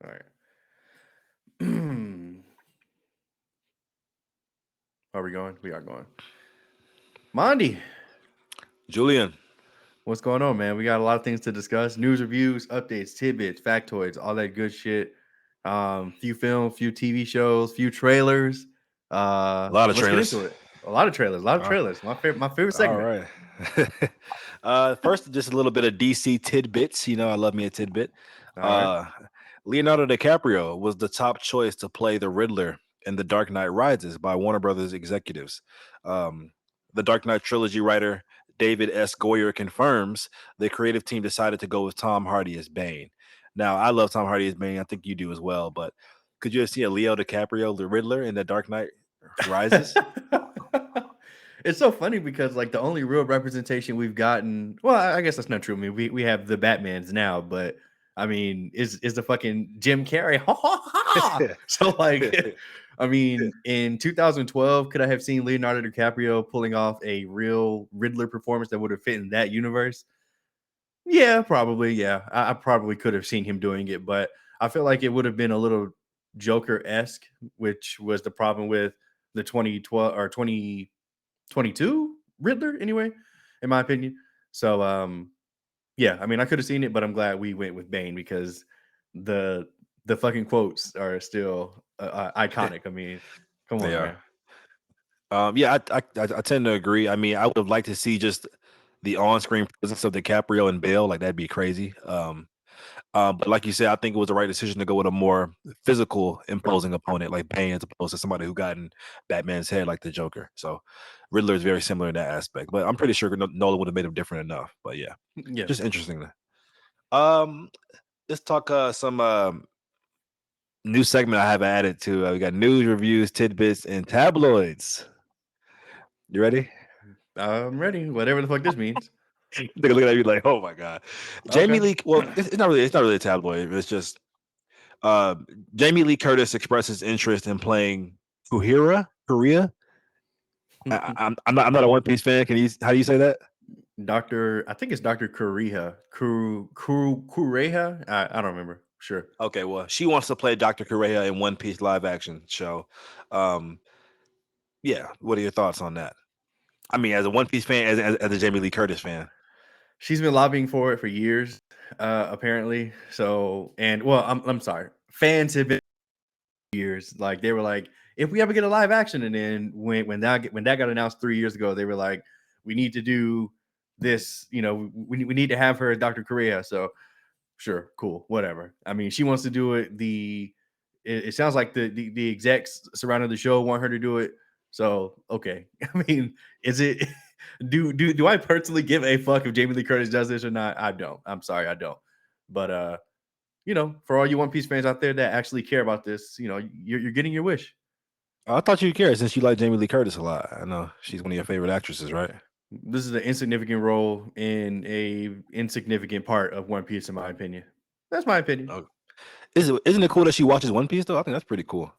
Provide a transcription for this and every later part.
All right. Are we going? We are going. Mondi, Julian. what's going on, man? We got a lot of things to discuss: news, reviews, updates, tidbits, factoids, all that good shit. Few film, few TV shows, few trailers. A lot of Let's get trailers. into it. A lot of trailers. A lot of Uh, trailers. My favorite all segment. right. First, just a little bit of DC tidbits. You know, I love me a tidbit. All right. Uh, Leonardo DiCaprio was the top choice to play the Riddler in The Dark Knight Rises by Warner Brothers executives. Um, the Dark Knight trilogy writer David S. Goyer confirms the creative team decided to go with Tom Hardy as Bane. Now, I love Tom Hardy as Bane. I think you do as well. But could you have seen a Leo DiCaprio, the Riddler, in The Dark Knight Rises? It's so funny because like the only real representation we've gotten, well, I guess that's not true. I mean, we have the Batmans now, but I mean, is the fucking Jim Carrey. Ha ha ha. So like I mean, in 2012, could I have seen Leonardo DiCaprio pulling off a real Riddler performance that would have fit in that universe? Yeah, probably. Yeah. I probably could have seen him doing it, but I feel like it would have been a little Joker esque, which was the problem with the 2012 or 2022 Riddler, anyway, in my opinion. So, yeah, I mean, I could have seen it, but I'm glad we went with Bane because the the fucking quotes are still iconic. I mean, come They on, are. man. Yeah, I tend to agree. I mean, I would have liked to see just the on-screen presence of DiCaprio and Bale. Like that'd be crazy. But like you said, I think it was the right decision to go with a more physical, imposing opponent like Bane, as opposed to somebody who got in Batman's head like the Joker. So Riddler is very similar in that aspect. But I'm pretty sure Nolan would have made him different enough. But yeah, Yeah. just interesting. Um, let's talk some new segment I have added to. We got news, reviews, tidbits, and tabloids. You ready? I'm ready. Whatever the fuck this means. They're looking at you like, oh my god. Jamie Okay. Lee. Well, it's not really a tabloid. It's just uh, Jamie Lee Curtis expresses interest in playing Korea. I'm not a One Piece fan. Can you? How do you say that? Doctor, I think it's Doctor Kuriha. Kureha. I don't remember. Sure. Okay, well, she wants to play Dr. Kureha in One Piece live action show. Um, yeah, what are your thoughts on that? I mean, as a One Piece fan, as a Jamie Lee Curtis fan. She's been lobbying for it for years, apparently. So, and well, I'm sorry. Fans have been years. Like they were like, if we ever get a live action, and then when that got announced 3 years ago, they were like, we need to do this. We need to have her as Dr. Korea. So sure, cool, whatever. I mean, she wants to do it. It sounds like the execs surrounding the show want her to do it. So okay, I mean, is it? Do I personally give a fuck if Jamie Lee Curtis does this or not? I don't. I'm sorry, I don't. But for all you One Piece fans out there that actually care about this, you're getting your wish. I thought you'd care since you like Jamie Lee Curtis a lot. I know she's one of your favorite actresses, right? This is an insignificant role in a insignificant part of One Piece, in my opinion. That's my opinion. Oh, isn't it cool that she watches One Piece though? I think that's pretty cool.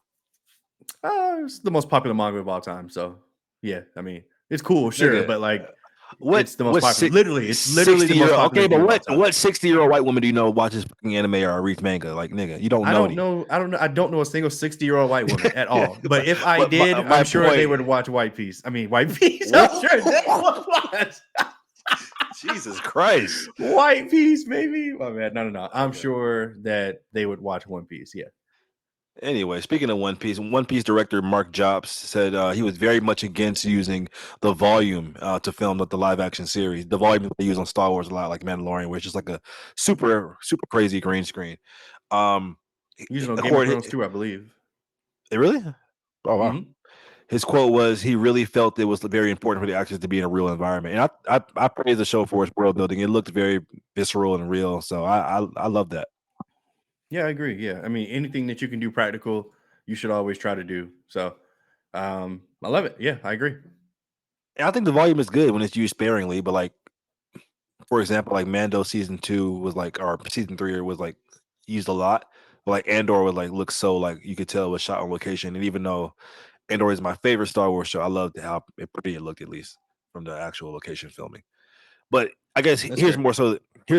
It's the most popular manga of all time. So yeah, I mean, it's cool, sure, Nigga, but like, what it's the most what popular. six, Literally, it's literally the 60 most year popular okay, but thing of all time. what 60-year-old white woman do you know watches fucking anime or reads manga? Like nigga, you don't I know don't any. know. I don't know. I don't know a single 60-year-old white woman at all. But if I but did, my I'm sure they point. would watch White Piece. I mean, White Piece. I'm What? sure they would watch Jesus Christ. White Piece, baby. Oh man, no. I'm Okay. sure that they would watch One Piece. Yeah. Anyway, speaking of One Piece director Mark Jobs said he was very much against using the volume to film the live action series. The volume that they use on Star Wars a lot, like Mandalorian, which is like a super crazy green screen. Um, Using on Game of according, Thrones too, I believe. really? Oh wow. Hmm. His quote was, "He really felt it was very important for the actors to be in a real environment." And I praise the show for its world building. It looked very visceral and real, so I love that. Yeah, I agree. Yeah, I mean, anything that you can do practical, you should always try to do. So, I love it. Yeah, I agree. And I think the volume is good when it's used sparingly, but like for example, like Mando season 2 was like, or season 3 was like used a lot. But like Andor would like look so like you could tell it was shot on location. And even though Andor is my favorite Star Wars show, I loved how pretty it looked at least from the actual location filming. But I guess That's fair. here's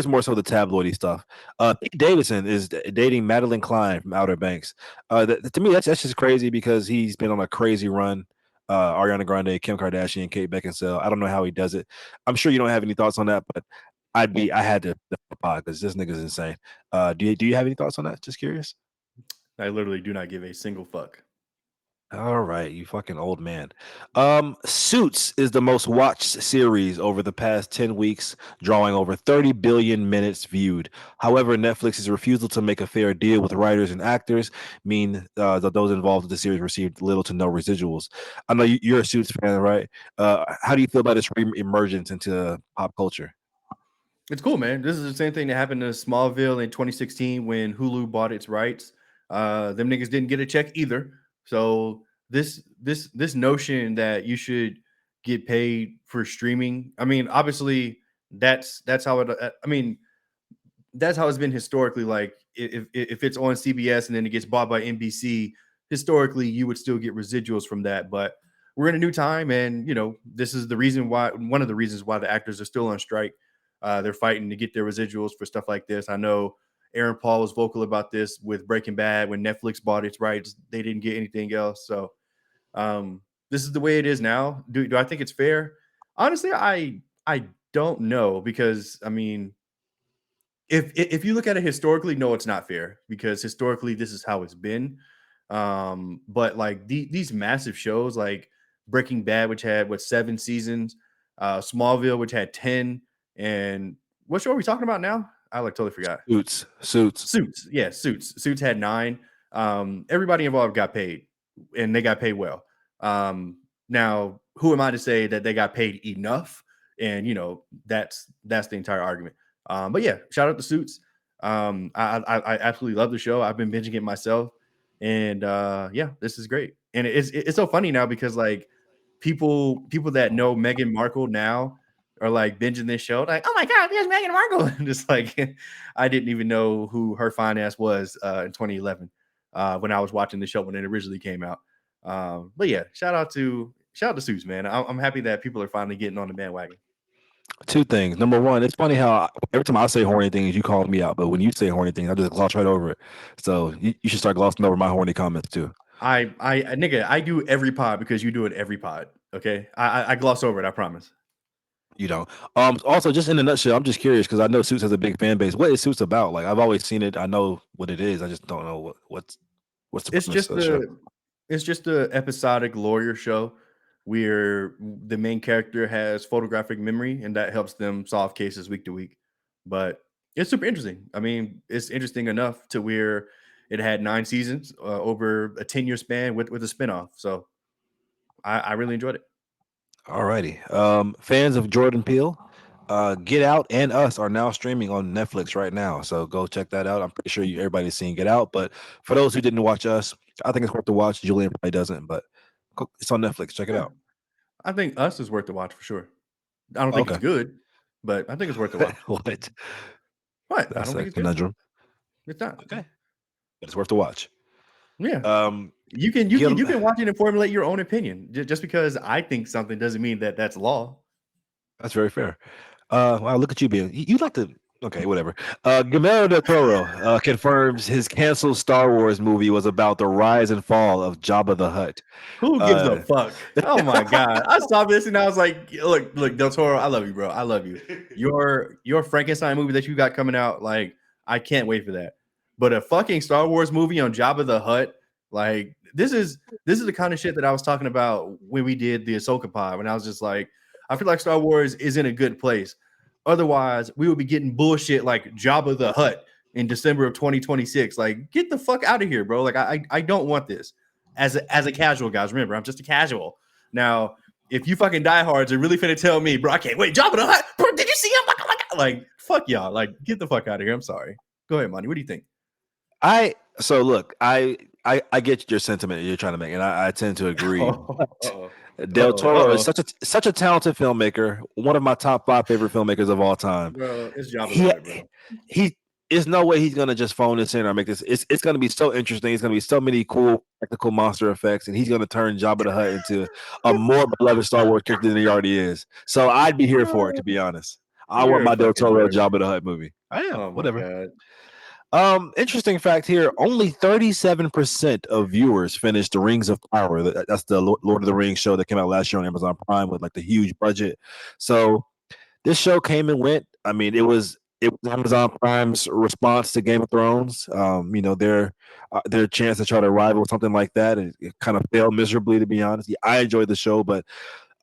more so the tabloidy stuff. Pete Davidson is dating Madeline Klein from Outer Banks. To me, that's just crazy because he's been on a crazy run. Ariana Grande, Kim Kardashian, Kate Beckinsale. I don't know how he does it. I'm sure you don't have any thoughts on that, but I had to because this nigga's insane. Do you have any thoughts on that? Just curious. I literally do not give a single fuck. All right, you fucking old man. Suits is the most watched series over the past 10 weeks, drawing over 30 billion minutes viewed. However, Netflix's refusal to make a fair deal with writers and actors mean that those involved in the series received little to no residuals. I know you're a Suits fan, right? How do you feel about its emergence into pop culture? It's cool, man. This is the same thing that happened to Smallville in 2016 when Hulu bought its rights. Them niggas didn't get a check either. So this notion that you should get paid for streaming. I mean, obviously that's how it. I mean, that's how it's been historically. Like if it's on CBS and then it gets bought by NBC, historically you would still get residuals from that. But we're in a new time, and this is the reason why. One of the reasons why the actors are still on strike. They're fighting to get their residuals for stuff like this. I know Aaron Paul was vocal about this with Breaking Bad when Netflix bought its rights. They didn't get anything else. So this is the way it is now. Do I think it's fair? Honestly, I don't know because I mean if you look at it historically, no, it's not fair because historically this is how it's been. But like these massive shows like Breaking Bad, which had 7 seasons, Smallville, which had 10, and what show are we talking about now? I like totally forgot. Suits. Suits, yeah, Suits. Suits had 9. Everybody involved got paid, and they got paid well. Now, who am I to say that they got paid enough? And that's the entire argument. But yeah, shout out to Suits. I absolutely love the show. I've been binging it myself, and yeah, this is great. And it's so funny now because like people that know Meghan Markle now are like binging this show, like, oh my god, there's Meghan Markle. And just like I didn't even know who her fine ass was in 2011 when I was watching the show when it originally came out. But yeah, shout out to Suits, man. I'm happy that people are finally getting on the bandwagon. Two things. Number one, it's funny how every time I say horny things, you call me out, but when you say horny things, I just gloss right over it. So you should start glossing over my horny comments too. Nigga, I do every pod because you do it every pod. Okay, I gloss over it. I promise. You know. Also, just in a nutshell, I'm just curious because I know Suits has a big fan base. What is Suits about? Like, I've always seen it. I know what it is. I just don't know what's the It's premise just of the show. a episodic lawyer show where the main character has photographic memory and that helps them solve cases week to week. But it's super interesting. I mean, it's interesting enough to where it had 9 seasons over a 10-year span with a spinoff. So I really enjoyed it. All righty. Fans of Jordan Peele, Get Out and Us are now streaming on Netflix right now. So go check that out. I'm pretty sure everybody's seen Get Out, but for those who didn't watch Us, I think it's worth to watch. Julian probably doesn't, but it's on Netflix. Check it Yeah, out. I think Us is worth the watch for sure. I don't think it's Okay. good, but I think it's worth the watch. What? What? I That's don't a think it's good. conundrum. It's not. Okay. But it's worth to watch. Yeah. Um, You can you Get, can you can watch it and formulate your own opinion. Just because I think something doesn't mean that that's law. that's very fair. Wow, look at you being you like to okay, whatever. Guillermo del Toro confirms his canceled Star Wars movie was about the rise and fall of Jabba the Hutt. Who gives a Uh, fuck? Oh my god! I saw this and I was like, look, Del Toro, I love you, bro. I love you. Your Frankenstein movie that you got coming out, like, I can't wait for that. But a fucking Star Wars movie on Jabba the Hutt, like, this is the kind of shit that I was talking about when we did the Ahsoka pod. When I was just like, I feel like Star Wars is in a good place. Otherwise, we would be getting bullshit like Jabba the Hutt in December of 2026. Like, get the fuck out of here, bro. Like, I don't want this as a casual, guys. Remember, I'm just a casual. Now, if you fucking diehards are really finna tell me, bro, I can't wait, Jabba the Hutt, bro, did you see him? Like, fuck y'all. Like, get the fuck out of here. I'm sorry. Go ahead, Monty. What do you think? I so look, I get your sentiment you're trying to make, and I tend to agree. Uh-oh. Del Toro is Uh-oh. such a talented filmmaker, one of my top 5 favorite filmmakers of all time. Bro, it's Jabba the He Hutt, bro. he there's no way he's gonna just phone this in or make this. It's gonna be so interesting. It's gonna be so many cool technical monster effects, and he's gonna turn Jabba the Hutt into a more beloved Star Wars character than he already is. So I'd be here for it, to be honest. I want You're a my Del fucking Toro dork. Jabba the Hutt movie. I am. Oh my Whatever. god. Interesting fact here: only 37% of viewers finished The Rings of Power. That's the Lord of the Rings show that came out last year on Amazon Prime with like the huge budget. So this show came and went. I mean, it was Amazon Prime's response to Game of Thrones. Their chance to try to rival something like that, and it kind of failed miserably. To be honest, yeah, I enjoyed the show, but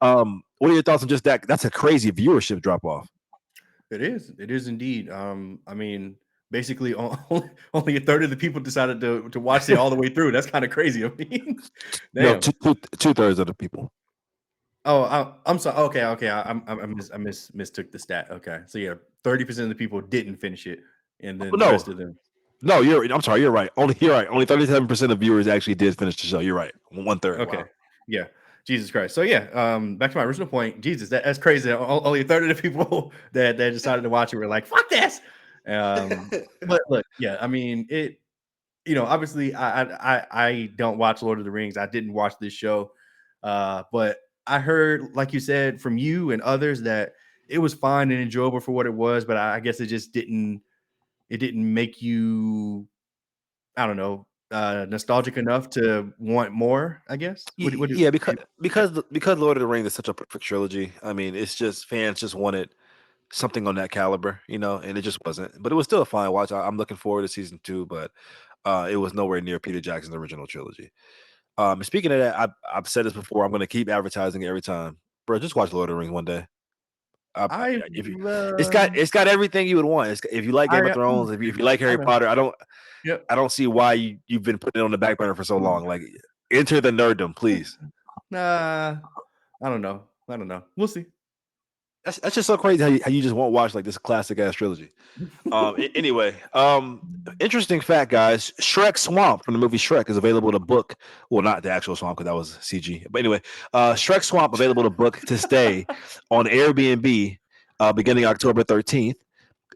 what are your thoughts on just that? That's a crazy viewership drop off. It is. It is indeed. I mean, basically, only a third of the people decided to watch it all the way through. That's kind of crazy. I mean, No, damn. two-thirds of the people. Oh, I'm sorry. Okay, okay. Mistook the stat. Okay, so yeah, 30% of the people didn't finish it, and then the No, rest of them. no, I'm sorry, you're right. You're right. Only 37% of viewers actually did finish the show. You're right. One third. Okay, Wow. yeah. Jesus Christ. So yeah, back to my original point. Jesus, that's crazy. Only a third of the people that decided to watch it were like, "Fuck this." But look, yeah. I mean, it. Obviously, I don't watch Lord of the Rings. I didn't watch this show, but I heard, like you said, from you and others that it was fine and enjoyable for what it was. But I guess it just didn't. It didn't make you, I don't know, nostalgic enough to want more. I guess. Yeah, because Yeah. because Lord of the Rings is such a perfect trilogy. I mean, it's just fans just wanted something on that caliber, and it just wasn't. But it was still a fine watch. I'm looking forward to season two, but it was nowhere near Peter Jackson's original trilogy. Speaking of that, I've said this before. I'm going to keep advertising it every time, bro. Just watch Lord of the Rings one day. I If you, uh, it's got everything you would want. If you like Game of I Thrones, if you like I Harry know. Potter, Yep. I don't see why you've been putting it on the back burner for so long. Like, enter the nerddom, please. Nah, I don't know. I don't know. We'll see. That's just so crazy how you just won't watch like this classic ass trilogy. Anyway, interesting fact, guys. Shrek Swamp from the movie Shrek is available to book. Well, not the actual swamp because that was CG. But anyway, Shrek Swamp available to book to stay on Airbnb beginning October 13th.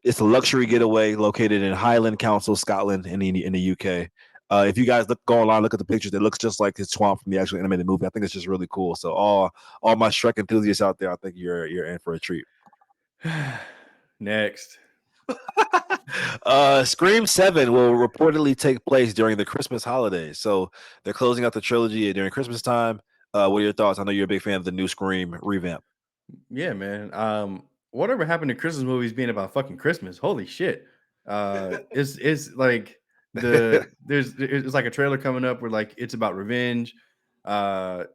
It's a luxury getaway located in Highland Council, Scotland, in the UK. If you guys go online, look at the pictures. It looks just like his swamp from the actual animated movie. I think it's just really cool. So all my Shrek enthusiasts out there, I think you're in for a treat. Next. Scream 7 will reportedly take place during the Christmas holidays. So they're closing out the trilogy during Christmas time. What are your thoughts? I know you're a big fan of the new Scream revamp. Yeah, man. Whatever happened to Christmas movies being about fucking Christmas? Holy shit. It's like it's like a trailer coming up where like it's about revenge. The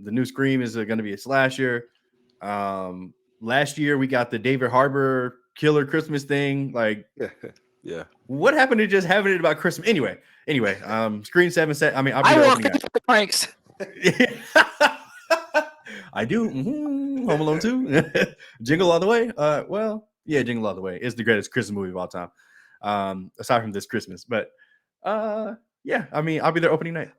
new Scream is going to be a slasher. Last year we got the David Harbour killer Christmas thing. Like, Yeah. what happened to just having it about Christmas? Anyway, Scream 7 set. I mean, I'll be I there want opening 50 night. pranks. I do. Home Alone 2. Jingle All the Way. Well, yeah, Jingle All the Way is the greatest Christmas movie of all time. Aside from this Christmas. But yeah, I mean, I'll be there opening night.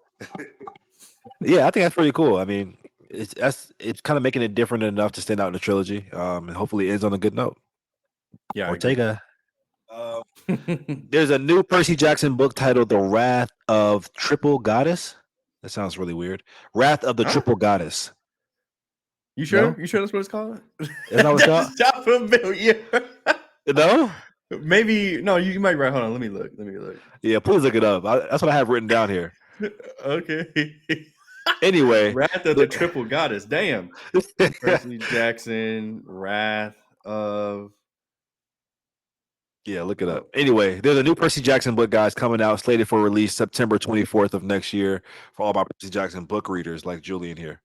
Yeah, I think that's pretty cool. I mean, it's kind of making it different enough to stand out in the trilogy. And hopefully it ends on a good note. Yeah, I agree. Ortega. There's a new Percy Jackson book titled The Wrath of Triple Goddess. That sounds really weird. Wrath of the Huh? Triple Goddess. You sure? No? You sure that's what it's called? Isn't that what it's That called? just sounds familiar. No? Maybe no. You might be right. Hold on. Let me look. Yeah, please look it up. That's what I have written down here. Okay. Anyway, Wrath of the Triple Goddess. Damn. Percy Jackson. Wrath of. yeah, look it up. Oh. Anyway, there's a new Percy Jackson book, guys, coming out, slated for release September 24th of next year for all my Percy Jackson book readers like Julian here.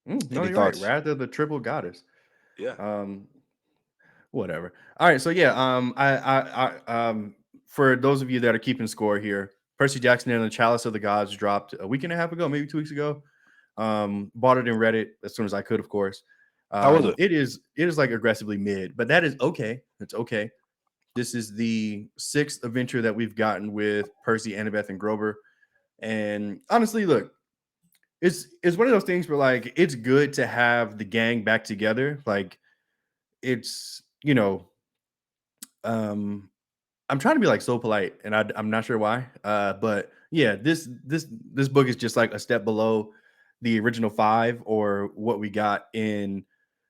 No, Any you're right. thoughts? Wrath of the Triple Goddess. Yeah. Whatever. All right. So yeah. For those of you that are keeping score here, Percy Jackson and the Chalice of the Gods dropped a week and a half ago, maybe 2 weeks ago. Bought it and read it as soon as I could, of course. How was it? It is like aggressively mid, but that is okay. It's okay. This is the 6th adventure that we've gotten with Percy, Annabeth, and Grover. And honestly, look, it's one of those things where like it's good to have the gang back together. Like it's um I'm trying to be like so polite, and I'm not sure why. But yeah, this book is just like a step below the original 5 or what we got in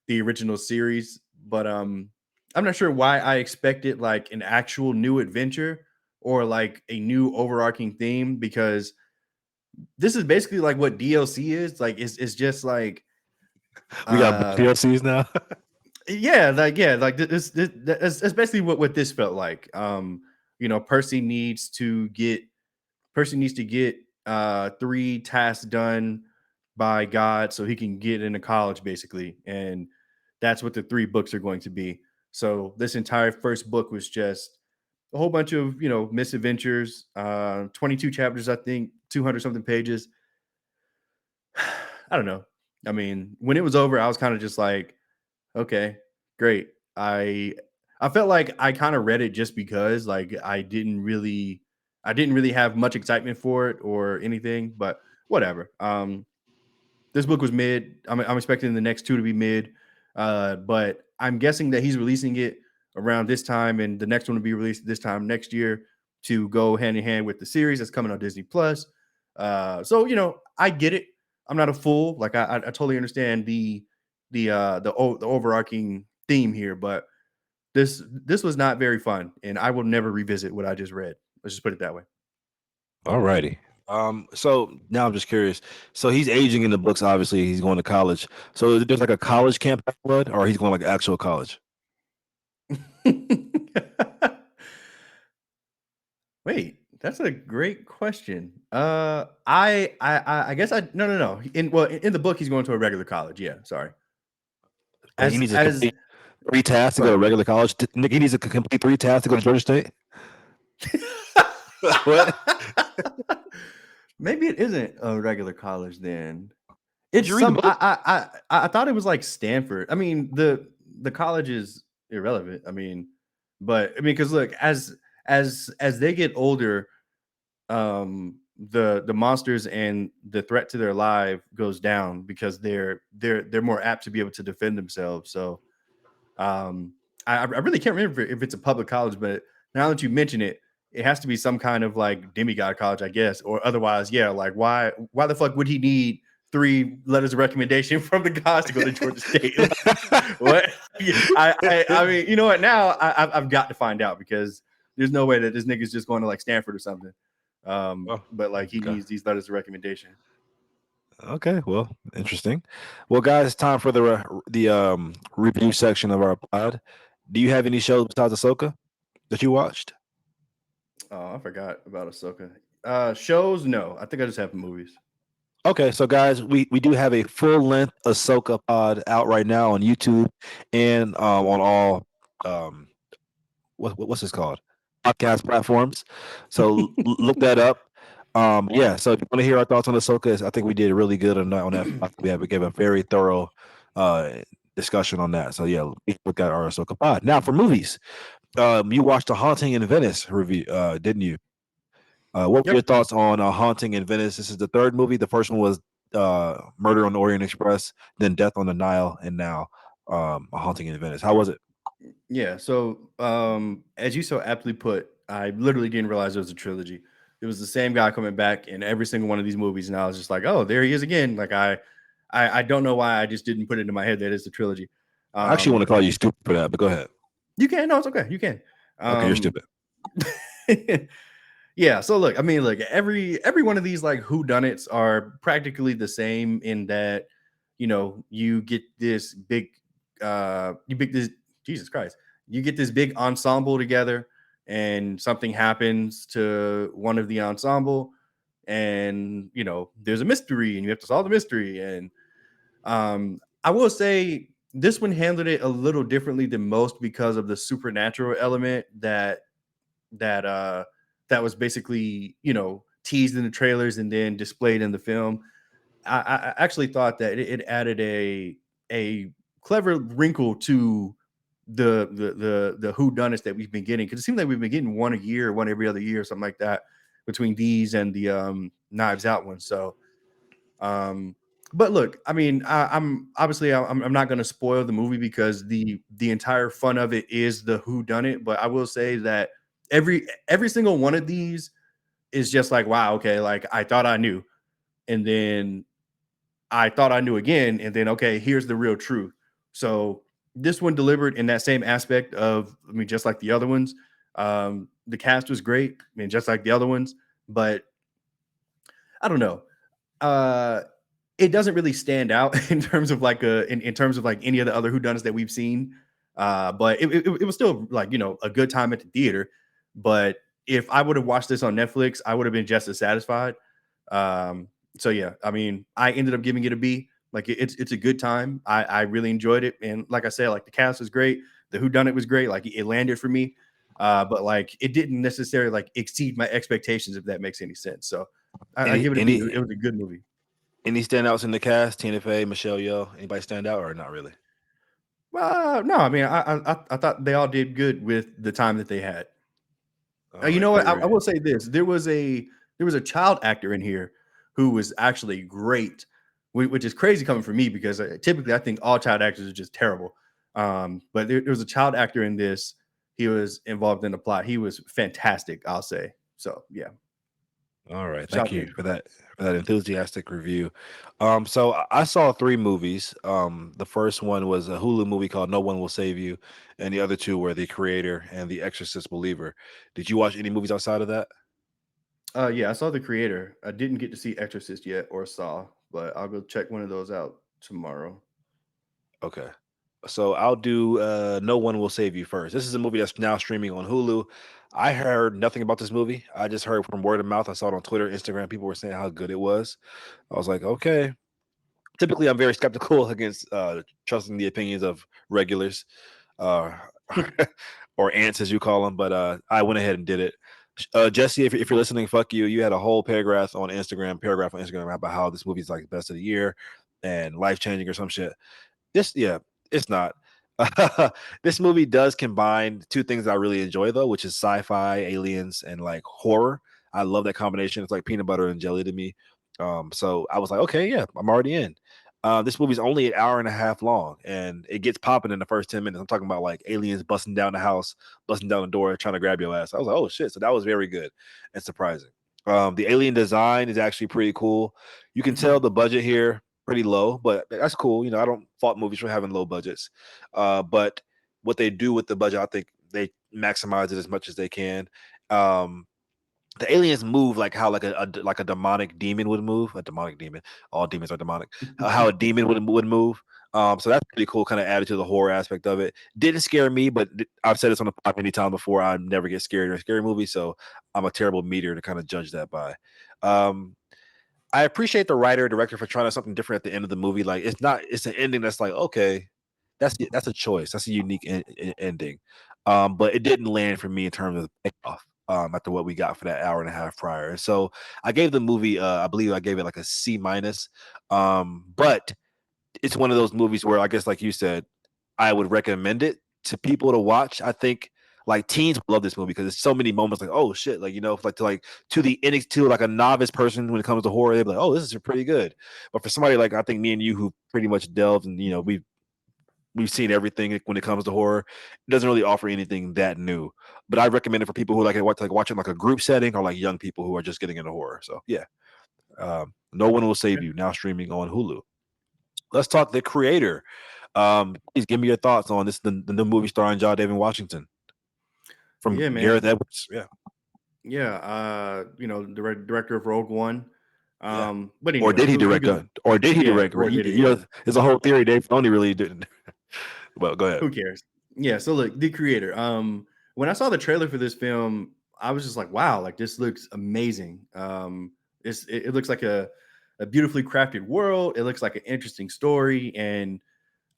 the original series. but I'm not sure why I expected like an actual new adventure or like a new overarching theme, because this is basically like what DLC is. Like it's just like We got uh DLCs now. yeah, like that's basically what this felt like. You know, Percy needs to get 3 tasks done by God so he can get into college, basically. And that's what the 3 books are going to be. So this entire first book was just a whole bunch of, you know, misadventures, 22 chapters, I think, 200 something pages. I don't know. I mean, when it was over, I was kind of just like, okay, great. I felt like I kind of read it just because like I didn't really have much excitement for it or anything, but whatever. This book was mid. I'm expecting the next 2 to be mid. But I'm guessing that he's releasing it around this time and the next one will be released this time next year to go hand in hand with the series that's coming on Disney Plus. So you know, I get it. I'm not a fool. Like I totally understand the overarching theme here, but this was not very fun, and I will never revisit what I just read. Let's just put it that way. Alrighty. So now I'm just curious. So he's aging in the books. Obviously, he's going to college. So there's like a college camp blood, or he's going like actual college. Wait, that's a great question. I guess I no. In the book he's going to a regular college. Yeah, sorry. Like he needs to As complete 3 tasks to go go to ahead. regular college. Nick, he needs to complete 3 tasks to go to Georgia State. What? Maybe it isn't a regular college then. Did It's you read the some book? I thought it was like Stanford. I mean, the college is irrelevant. I mean, but I mean, because look, as they get older, the monsters and the threat to their life goes down because they're more apt to be able to defend themselves. So um, I really can't remember if it's a public college, but now that you mention it, it has to be some kind of like demigod college, I guess, or otherwise, yeah. Like why the fuck would he need 3 letters of recommendation from the gods to go to Georgia State? Like what? I mean, you know what? Now I've got to find out because there's no way that this nigga's just going to like Stanford or something. Oh, But like he okay. needs these letters of recommendation. Okay, well, interesting. Well, guys, it's time for the review section of our pod. Do you have any shows besides Ahsoka that you watched? Oh, I forgot about Ahsoka. Shows? No, I think I just have movies. Okay, so guys, we do have a full length Ahsoka pod out right now on YouTube and on all um what's this called, podcast platforms. So look that up. Yeah. So if you want to hear our thoughts on Ahsoka, I think we did really good on that. We gave a very thorough uh discussion on that. So yeah, look at our Ahsoka pod. Now for movies, you watched the Haunting in Venice review, didn't you? What were your Yep. thoughts on Haunting in Venice? This is the third movie. The first one was Murder on the Orient Express, then Death on the Nile, and now A Haunting in Venice. How was it? Yeah. So, as you so aptly put, I literally didn't realize it was a trilogy. It was the same guy coming back in every single one of these movies, and I was just like, "Oh, there he is again." Like I don't know why I just didn't put it in my head that it's a trilogy. I actually want to Um, call you stupid for that, but go ahead. you can, no, it's okay, you can. Okay, you're Um, stupid. yeah. So look, I mean, look, every one of these like whodunits are practically the same in that you know you get this big, you big this Jesus Christ, you get this big ensemble together, and something happens to one of the ensemble, and you know there's a mystery, and you have to solve the mystery, and I will say this one handled it a little differently than most because of the supernatural element that that was basically you know teased in the trailers and then displayed in the film. I actually thought that it added a clever wrinkle to the whodunits that we've been getting, because it seems like we've been getting one a year, one every other year, something like that, between these and the Knives Out one. So um, but look, I mean, I'm obviously I'm not going to spoil the movie because the entire fun of it is the who done it. But I will say that every single one of these is just like, wow, okay, like I thought I knew, and then I thought I knew again, and then okay, here's the real truth. So this one delivered in that same aspect of, I mean, just like the other ones. The cast was great, I mean, just like the other ones, but I don't know. Uh, it doesn't really stand out in terms of like in terms of like any of the other whodunits that we've seen. But it was still like, you know, a good time at the theater. But if I would have watched this on Netflix, I would have been just as satisfied. So yeah, I mean, I ended up giving it a B. Like it's a good time. I really enjoyed it, and like I said, like the cast was great. The whodunit was great. Like it landed for me. But like it didn't necessarily like exceed my expectations, if that makes any sense. So I Any give it a B. any It was a good movie. any standouts in the cast? Tina Fey, Michelle Yeoh, anybody stand out or not really? No, I mean, I thought they all did good with the time that they had. All You right, know what? great I rating. will say this: there was a child actor in here who was actually great, which is crazy coming from me because typically I think all child actors are just terrible. But there was a child actor in this. He was involved in the plot. He was fantastic, I'll say. So yeah, All right, shout thank out to you him. for that enthusiastic review. So I saw three movies. The first one was a Hulu movie called No One Will Save You, and the other two were The Creator and The Exorcist Believer. Did you watch any movies outside of that? Yeah, I saw The Creator. I didn't get to see Exorcist yet or Saw, but I'll go check one of those out tomorrow. Okay. So I'll do No One Will Save You first. This is a movie that's now streaming on Hulu. I heard nothing about this movie. I just heard from word of mouth. I saw it on Twitter, Instagram. People were saying how good it was. I was like, okay. Typically, I'm very skeptical against trusting the opinions of regulars, uh, or ants, as you call them. But I went ahead and did it. Jesse, if you're listening, fuck you. You had a whole paragraph on Instagram about how this movie is like best of the year and life changing or some shit. Yeah, it's not. This movie does combine two things I really enjoy though, which is sci-fi, aliens, and like horror. I love that combination. It's like peanut butter and jelly to me. So I was like, okay, yeah, I'm already in. This movie's only an hour and a half long, and it gets popping in the first 10 minutes. I'm talking about like aliens busting down the house, busting down the door, trying to grab your ass. I was like, oh shit! So that was very good and surprising. The alien design is actually pretty cool. You can tell the budget here pretty low, but that's cool. You know, I don't fault movies for having low budgets. But what they do with the budget, I think they maximize it as much as they can. Um, the aliens move like how like a demonic demon would move. A demonic demon. All demons are demonic. How a demon would move. So that's pretty cool. Kind of added to the horror aspect of it. Didn't scare me, but I've said this on the pod many times before. I never get scared in a scary movie, so I'm a terrible meter to kind of judge that by. Um, I appreciate the writer director for trying something different at the end of the movie. Like it's an ending that's like okay, that's a choice. That's a unique ending. But it didn't land for me in terms of the payoff. After what we got for that hour and a half prior, and so I gave the movie. I believe I gave it like a C minus. But it's one of those movies where I guess, like you said, I would recommend it to people to watch. I think like teens love this movie because there's so many moments like, oh shit, like you know, like to the to like a novice person when it comes to horror, they'd be like, oh, this is pretty good. But for somebody like I think me and you who pretty much delved and you know we've seen everything when it comes to horror, it doesn't really offer anything that new. But I recommend it for people who like watch it like a group setting or like young people who are just getting into horror. So yeah, No One Will Save You now streaming on Hulu. Let's talk the creator. Please give me your thoughts on this. The new movie starring John David Washington from Yeah, Gareth man. Edwards. Yeah, Yeah, director of Rogue One. yeah. But anyway, we can look. Or did he Yeah, direct? or did it? You Yeah, know, there's a whole theory Dave Filoni really didn't. Well, go ahead. who cares? Yeah. So look, the creator. When I saw the trailer for this film, I was just like, wow, like this looks amazing. It looks like a beautifully crafted world. It looks like an interesting story, and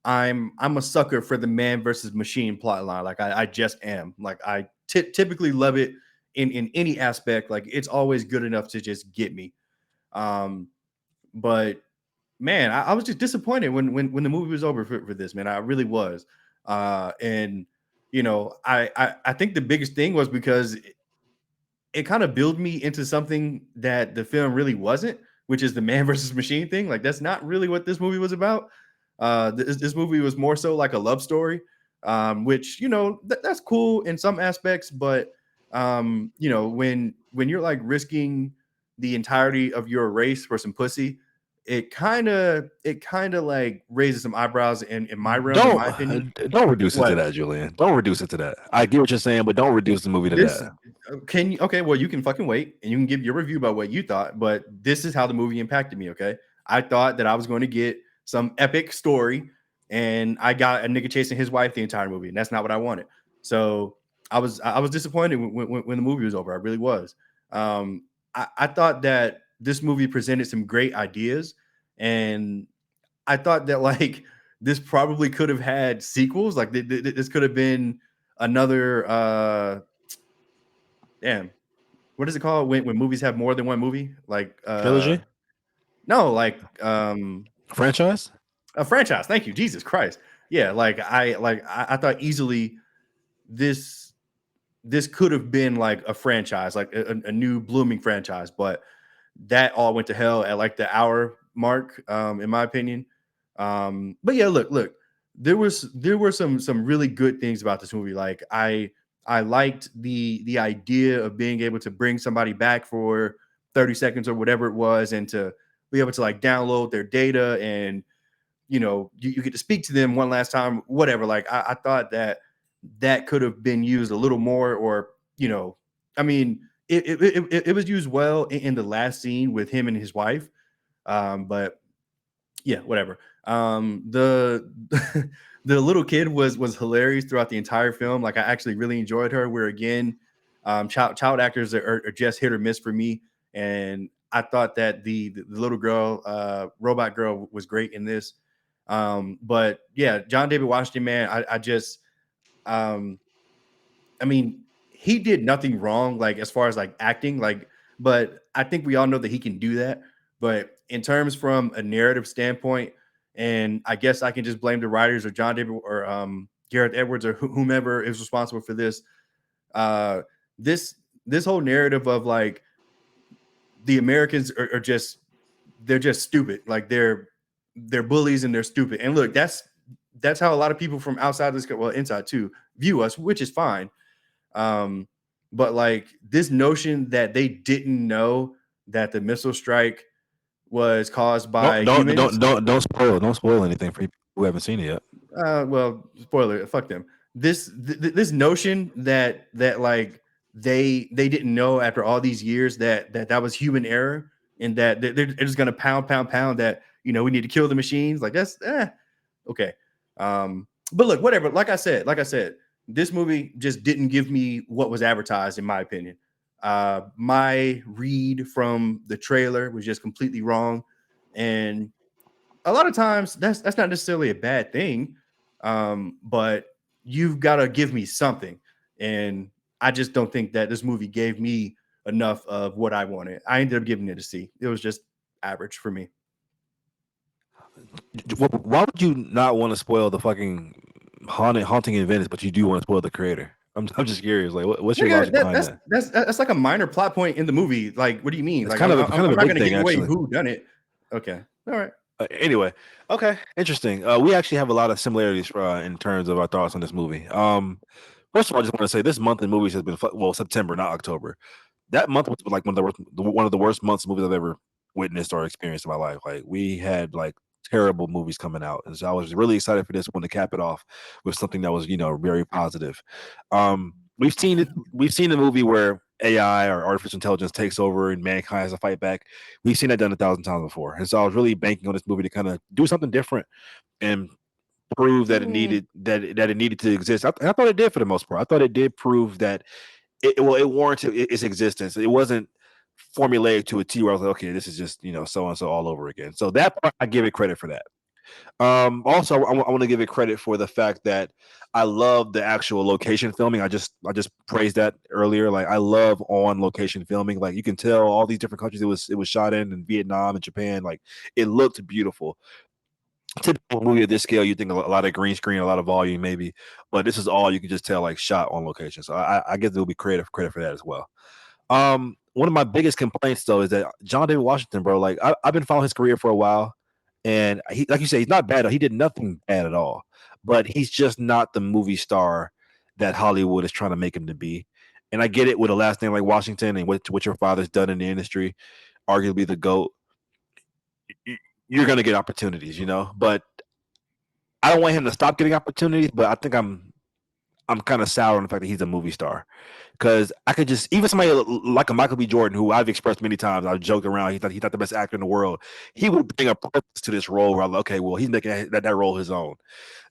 I'm a sucker for the man versus machine plot line. Like I just am. Like I typically love it in any aspect. Like it's always good enough to just get me. Um, but man, I was just disappointed when the movie was over for this, man. I really was. And you know, I think the biggest thing was because it kind of built me into something that the film really wasn't, which is the man versus machine thing. Like that's not really what this movie was about. This movie was more so like a love story, which you know that's cool in some aspects, but you know when you're like risking the entirety of your race for some pussy, it kind of like raises some eyebrows in my realm, in Don't my opinion. don't reduce it to What that, Julian. Don't reduce it to that. I get what you're saying, but don't reduce the movie to this that. can you okay, well, you can fucking wait and you can give your review about what you thought, but this is how the movie impacted me. Okay, I thought that I was going to get some epic story, and I got a nigga chasing his wife the entire movie, and that's not what I wanted. So I was disappointed when the movie was over. I really was. I thought that this movie presented some great ideas, and I thought that like this probably could have had sequels. Like this could have been another damn, what is it called when movies have more than one movie? Like Trilogy? no, like Franchise? a franchise. Thank you, Jesus Christ. Yeah, I thought easily this this could have been like a franchise, like a new blooming franchise, but that all went to hell at like the hour mark, in my opinion. But yeah, look, there were some really good things about this movie. Like I liked the idea of being able to bring somebody back for 30 seconds or whatever it was, and to be able to like download their data, and you get to speak to them one last time, whatever. Like I thought that that could have been used a little more, or I mean, it was used well in the last scene with him and his wife. But yeah, whatever. The the little kid was hilarious throughout the entire film. Like I actually really enjoyed her. Where again, child actors are just hit or miss for me. And I thought that the little girl, robot girl, was great in this. But yeah, John David Washington, man, I just um, I mean, he did nothing wrong, like as far as like acting, like, but I think we all know that he can do that. But in terms from a narrative standpoint, and I guess I can just blame the writers or John David or Gareth Edwards or whomever is responsible for this. Uh, this whole narrative of like the Americans are just they're just stupid, like they're bullies and they're stupid. And look, that's how a lot of people from outside this, well, inside too, view us, which is fine. um, but like this notion that they didn't know that the missile strike was caused Don't by don't humans. don't don't don't spoil anything for people who haven't seen it yet. Well, spoiler, fuck them. This notion that like they didn't know after all these years that was human error, and that they're just gonna pound that we need to kill the machines. Like that's okay. But look, whatever. Like I said, this movie just didn't give me what was advertised, in my opinion. My read from the trailer was just completely wrong, and a lot of times that's not necessarily a bad thing. But you've got to give me something, and I just don't think that this movie gave me enough of what I wanted. I ended up giving it a C. It was just average for me. Why would you not want to spoil the fucking haunting in Venice, but you do want to spoil the creator? I'm just curious. Like, what's your Nigga, logic that, behind that's that? that's that's like a minor plot point in the movie. Like, what do you mean? It's Like, kind I'm of I'm, kind of I'm a not big going to thing, give away actually. who done it. Okay, all right. Anyway, okay, interesting. We actually have a lot of similarities in terms of our thoughts on this movie. First of all, I just want to say this month in movies has been well, September, not October. That month was like one of the worst months movies I've ever witnessed or experienced in my life. Like we had like terrible movies coming out, and so I was really excited for this one to cap it off with something that was very positive. We've seen the movie where AI or artificial intelligence takes over and mankind has to fight back. We've seen that done 1,000 times before, and so I was really banking on this movie to kind of do something different and prove that it Mm, needed that it needed to exist. I thought it did for the most part. I thought it did prove that it warranted its existence. It wasn't formulaic to a T where I was like, okay, this is just so and so all over again. So that part, I give it credit for that. Also, I want to give it credit for the fact that I love the actual location filming. I just praised that earlier. Like I love on location filming. Like you can tell all these different countries it was shot in Vietnam and Japan. Like it looked beautiful. Typical movie of this scale, you think a lot of green screen, a lot of volume, maybe, but this is all you can just tell like shot on location. So I give the movie credit for that as well. One of my biggest complaints though is that John David Washington, bro, like I've been following his career for a while, and he, like you say, he's not bad. He did nothing bad at all, but he's just not the movie star that Hollywood is trying to make him to be. And I get it with a last name like Washington and what your father's done in the industry, arguably the GOAT. you're gonna get opportunities, you know. But I don't want him to stop getting opportunities. But I think I'm kind of sour on the fact that he's a movie star because I could just even somebody like a Michael B. Jordan, who I've expressed many times, I've joked around. He thought the best actor in the world. He would bring a purpose to this role. Where I'm like, okay, well, he's making that role his own.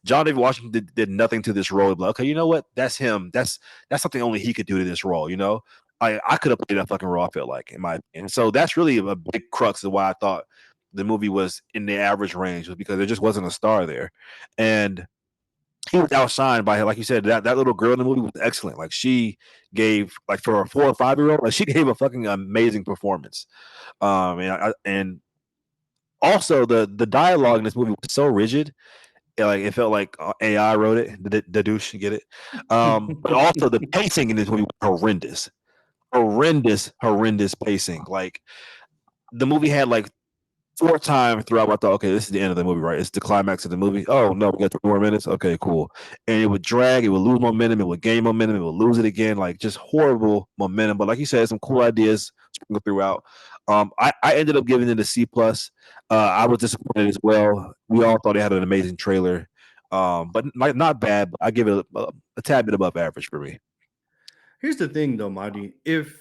John David Washington did nothing to this role. But okay, you know what? That's him. That's something only he could do to this role. You know, I could have played that fucking role. I feel like in my opinion. So that's really a big crux of why I thought the movie was in the average range, was because there just wasn't a star there, and he was outshined by, like you said, that little girl in the movie was excellent. Like she gave, like for a 4 or 5 year old, like she gave a fucking amazing performance. And also the dialogue in this movie was so rigid, like it felt like AI wrote it. The douche, you get it? But also the pacing in this movie was horrendous pacing. Like the movie had like 4 times throughout, I thought, okay, this is the end of the movie, right? It's the climax of the movie. Oh no, we got 3 more minutes. Okay, cool. And it would drag, it would lose momentum, it would gain momentum, it would lose it again, like just horrible momentum. But like you said, some cool ideas sprinkled throughout. I ended up giving it a C plus. I was disappointed as well. We all thought it had an amazing trailer, but not bad. But I give it a tad bit above average for me. Here's the thing, though, Marty. If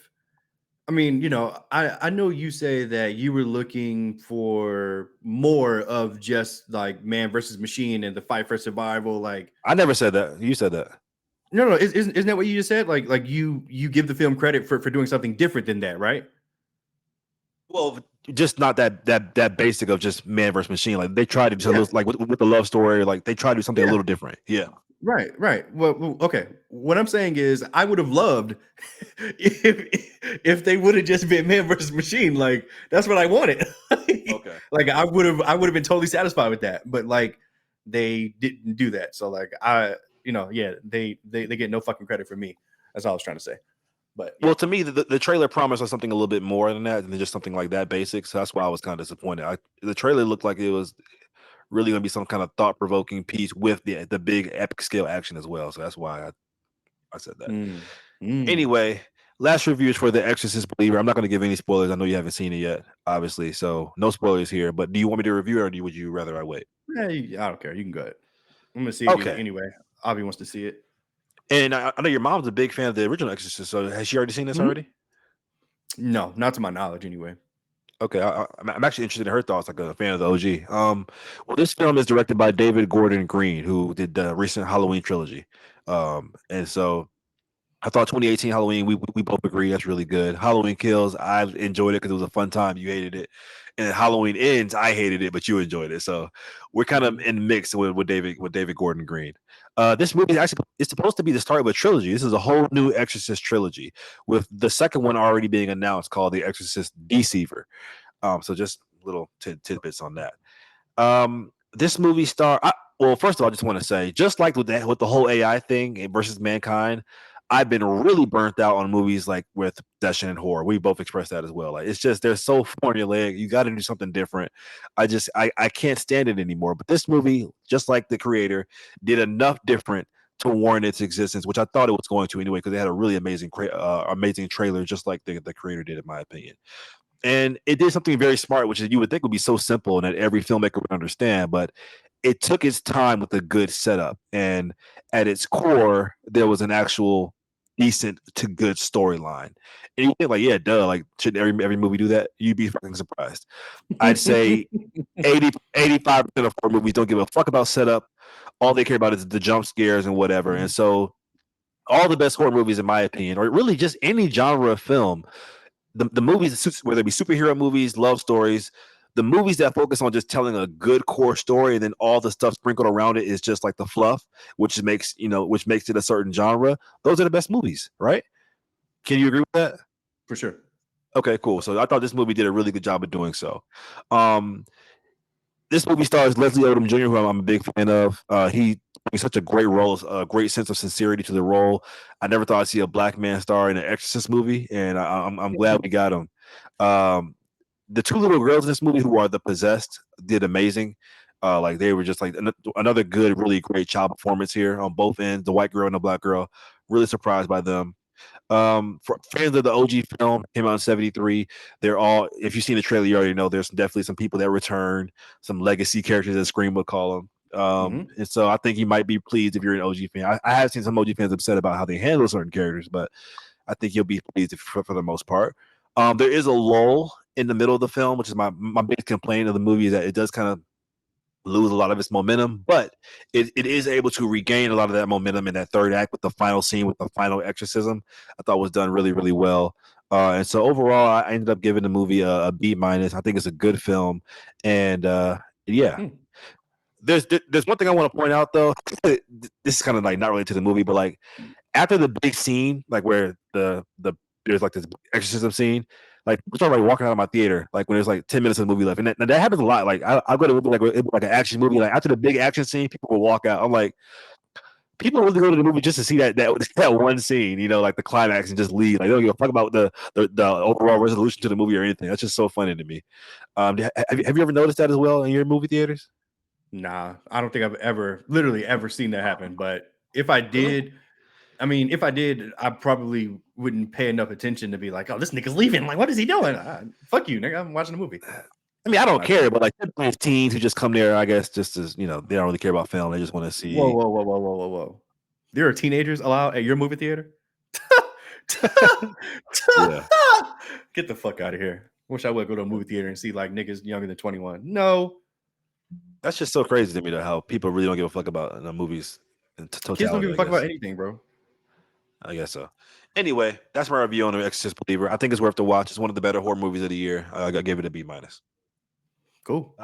I mean, I know you say that you were looking for more of just like man versus machine and the fight for survival. Like, I never said that. You said that. no, isn't that what you just said? Like you give the film credit for doing something different than that, right? Well, just not that basic of just man versus machine. Like they tried to do a Yeah, little, like with the love story. Like they tried to do something a yeah. little different. Yeah. Right. Well, okay. What I'm saying is, I would have loved if they would have just been man versus machine. Like that's what I wanted. Okay. Like I would have been totally satisfied with that. But like they didn't do that. So like yeah, they get no fucking credit for me. That's all I was trying to say. But yeah. Well, to me, the trailer promised us something a little bit more than that, than just something like that basic. So that's why I was kind of disappointed. The trailer looked like it was really going to be some kind of thought provoking piece with the big epic scale action as well. So that's why I said that. Mm. Mm. Anyway, last reviews for The Exorcist Believer. I'm not going to give any spoilers. I know you haven't seen it yet, obviously. So no spoilers here. But do you want me to review it, or would you rather I wait? Yeah, I don't care. You can go ahead. I'm gonna see it Okay. anyway. Avi wants to see it. And I know your mom's a big fan of the original Exorcist. So has she already seen this Mhm. already? No, not to my knowledge, anyway. Okay, I'm actually interested in her thoughts, like a fan of the OG. Well, this film is directed by David Gordon Green, who did the recent Halloween trilogy. And so I thought 2018 Halloween, we both agree that's really good. Halloween Kills, I enjoyed it because it was a fun time. You hated it, and then Halloween Ends, I hated it, but you enjoyed it. So we're kind of Mhm. in mix with David Gordon Green. This movie actually is supposed to be the start of a trilogy. This is a whole new Exorcist trilogy, with the second one already being announced, called The Exorcist Deceiver. So just little tidbits on that. This movie well, first of all, I just want to say, just like with the whole AI thing versus mankind, I've been really burnt out on movies like with possession and horror. We both expressed that as well. Like it's just they're so formulaic. You got to do something different. I can't stand it anymore. But this movie, just like the creator, did enough different to warrant its existence, which I thought it was going to anyway, because they had a really amazing trailer, just like the creator did, in my opinion. And it did something very smart, which is you would think would be so simple and that every filmmaker would understand, but it took its time with a good setup. And at its core, there was an actual decent to good storyline. And you think like, yeah, duh, like shouldn't every movie do that? You'd be fucking surprised. I'd say 85% of horror movies don't give a fuck about setup. All they care about is the jump scares and whatever. And so all the best horror movies, in my opinion, or really just any genre of film, the movies, whether it be superhero movies, love stories, the movies that focus on just telling a good core story, and then all the stuff sprinkled around it is just like the fluff, which makes it a certain genre. Those are the best movies, right? Can you agree with that? For sure. Okay, cool. So I thought this movie did a really good job of doing so. Um, this movie stars Leslie Odom Jr., who I'm a big fan of. He brings such a great role, a great sense of sincerity to the role. I never thought I'd see a black man star in an Exorcist movie, and I'm glad we got him. Um, the two little girls in this movie who are the possessed did amazing. Like they were just like another really great child performance here on both ends. The white girl and the black girl, really surprised by them. For fans of the OG film, came out in '73. They're all, if you've seen the trailer, you already know there's definitely some people that return, some legacy characters that Scream would call them. And so I think you might be pleased if you're an OG fan. I have seen some OG fans upset about how they handle certain characters, but I think you'll be pleased for the most part. There is a lull in the middle of the film, which is my biggest complaint of the movie, is that it does kind of lose a lot of its momentum, but it is able to regain a lot of that momentum in that third act with the final scene with the final exorcism. I thought was done really, really well. And so overall, I ended up giving the movie a B minus. I think it's a good film, and yeah. There's one thing I want to point out though. This is kind of like not related to the movie, but like after the big scene, like where the there's like this exorcism scene, like we started like walking out of my theater, like when there's like 10 minutes of the movie left, and that happens a lot. Like I'll go to a movie like an action movie, like after the big action scene, people will walk out. I'm like, people really go to the movie just to see that one scene, you know, like the climax, and just leave. Like they don't give a fuck about the overall resolution to the movie or anything. That's just so funny to me. Have you ever noticed that as well in your movie theaters? Nah, I don't think I've literally ever seen that happen. But if I Really? did, I mean, if I did, I probably wouldn't pay enough attention to be like, oh, this nigga's leaving. Like, what is he doing? Fuck you, nigga. I'm watching a movie. I mean, I don't I, care, but like typically it's teens who just come there, I guess, just as you know, they don't really care about film. They just want to whoa, see. whoa, whoa, whoa, whoa, whoa, whoa. There are teenagers allowed at your movie theater? Yeah, Get the fuck out of here. Wish I would go to a movie theater and see like niggas younger than 21. No, that's just so crazy to me, though, how people really don't give a fuck about movies in kids don't totality. give a I fuck about guess. anything, bro. I guess so. Anyway, that's my review on The Exorcist Believer. I think it's worth to watch. It's one of the better horror movies of the year. I gave it a B minus. Cool.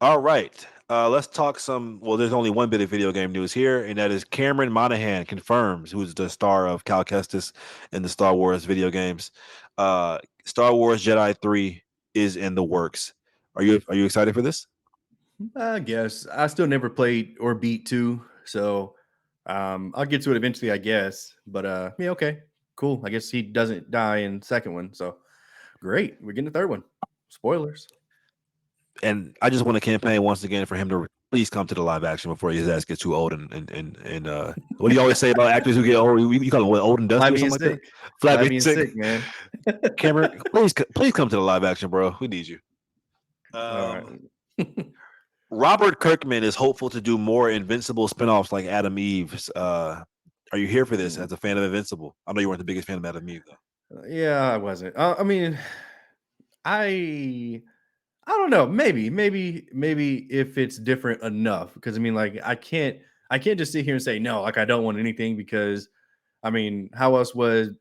All right. Let's talk some. Well, there's only one bit of video game news here, and that is Cameron Monaghan confirms, who's the star of Cal Kestis in the Star Wars video games. Star Wars Jedi 3 is in the works. Are you excited for this? I guess I still never played or beat two, so I'll get to it eventually, I guess. But yeah, okay, cool. I guess he doesn't die in second one, so great. We're getting the third one. Spoilers. And I just want to campaign once again for him to please come to the live action before his ass gets too old and what do you always say about actors who get old? You call them what, old and Fly dusty or being something like that? sick. Flat Fly being being sick. sick, man. Cameron, please come to the live action, bro. We need you. All right. Robert Kirkman is hopeful to do more Invincible spinoffs like Adam Eve's. Are you here for this as a fan of Invincible? I know you weren't the biggest fan of Adam Eve, though. Yeah, I wasn't. I mean, I I don't know. Maybe if it's different enough, because I mean, like, I can't just sit here and say no. Like, I don't want anything because, I mean, how else would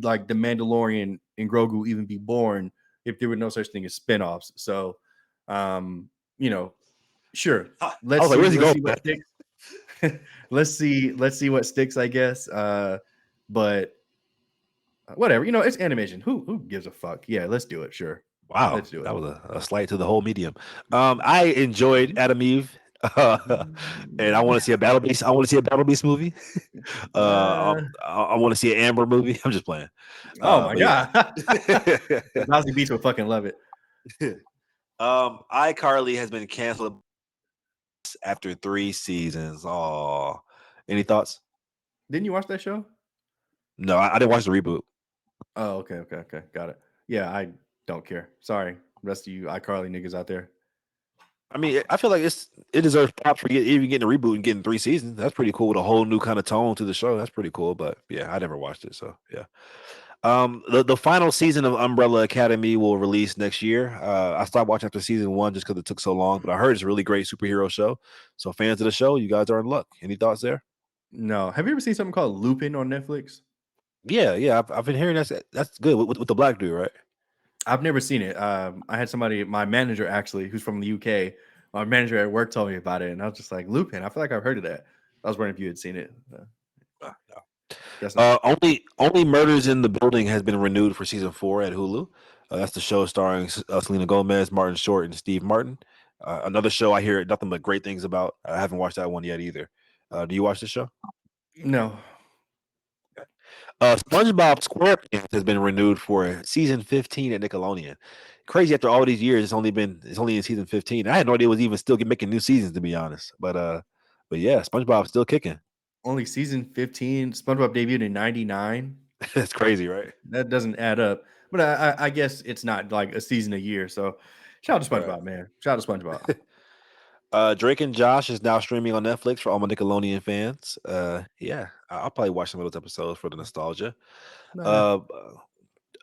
like the Mandalorian and Grogu even be born if there were no such thing as spinoffs? So, um, you know, sure. I Let's was like, see. where's he Let's going see with what that? sticks. Let's see what sticks. I guess. But whatever. It's animation. Who gives a fuck? Yeah, let's do it. Sure, Wow, let's do that it. was a slight to the whole medium. I enjoyed Adam Eve, and I want to see a Battle Beast. I want to see a Battle Beast movie. Uh, I want to see an Amber movie. I'm just playing. oh my But yeah. god, Bosby Beach would fucking love it. iCarly has been canceled after 3 seasons. Oh, any thoughts? Didn't you watch that show? No, I didn't watch the reboot. Oh, okay, got it. Yeah, I don't care. Sorry, rest of you iCarly niggas out there. I mean, I feel like it deserves props for even getting a reboot and getting 3 seasons. That's pretty cool with a whole new kind of tone to the show. That's pretty cool. But yeah, I never watched it, so yeah. The final season of Umbrella Academy will release next year. I stopped watching after season 1 just because it took so long, but I heard it's a really great superhero show. So fans of the show, you guys are in luck. Any thoughts there? No, have you ever seen something called Lupin on Netflix? Yeah. I've been hearing that's good with the black dude, right? I've never seen it. I had somebody, my manager actually, who's from the UK. My manager at work told me about it, and I was just like, Lupin. I feel like I've heard of that. I was wondering if you had seen it. No. Guess not. Only Murders in the Building has been renewed for season 4 at Hulu. That's the show starring Selena Gomez, Martin Short, and Steve Martin. Another show I hear nothing but great things about. I haven't watched that one yet either. Do you watch this show? No. SpongeBob SquarePants has been renewed for season 15 at Nickelodeon. Crazy after all these years, it's only in season 15. I had no idea it was even still making new seasons, to be honest. But yeah, SpongeBob's still kicking. Only season 15. SpongeBob debuted in 99. It's crazy, right? That doesn't add up. But I guess it's not like a season a year. So shout out to Right. SpongeBob, man. Shout out to SpongeBob. Drake and Josh is now streaming on Netflix for all my Nickelodeon fans. Yeah, I'll probably watch some of those episodes for the nostalgia. Nah. Uh,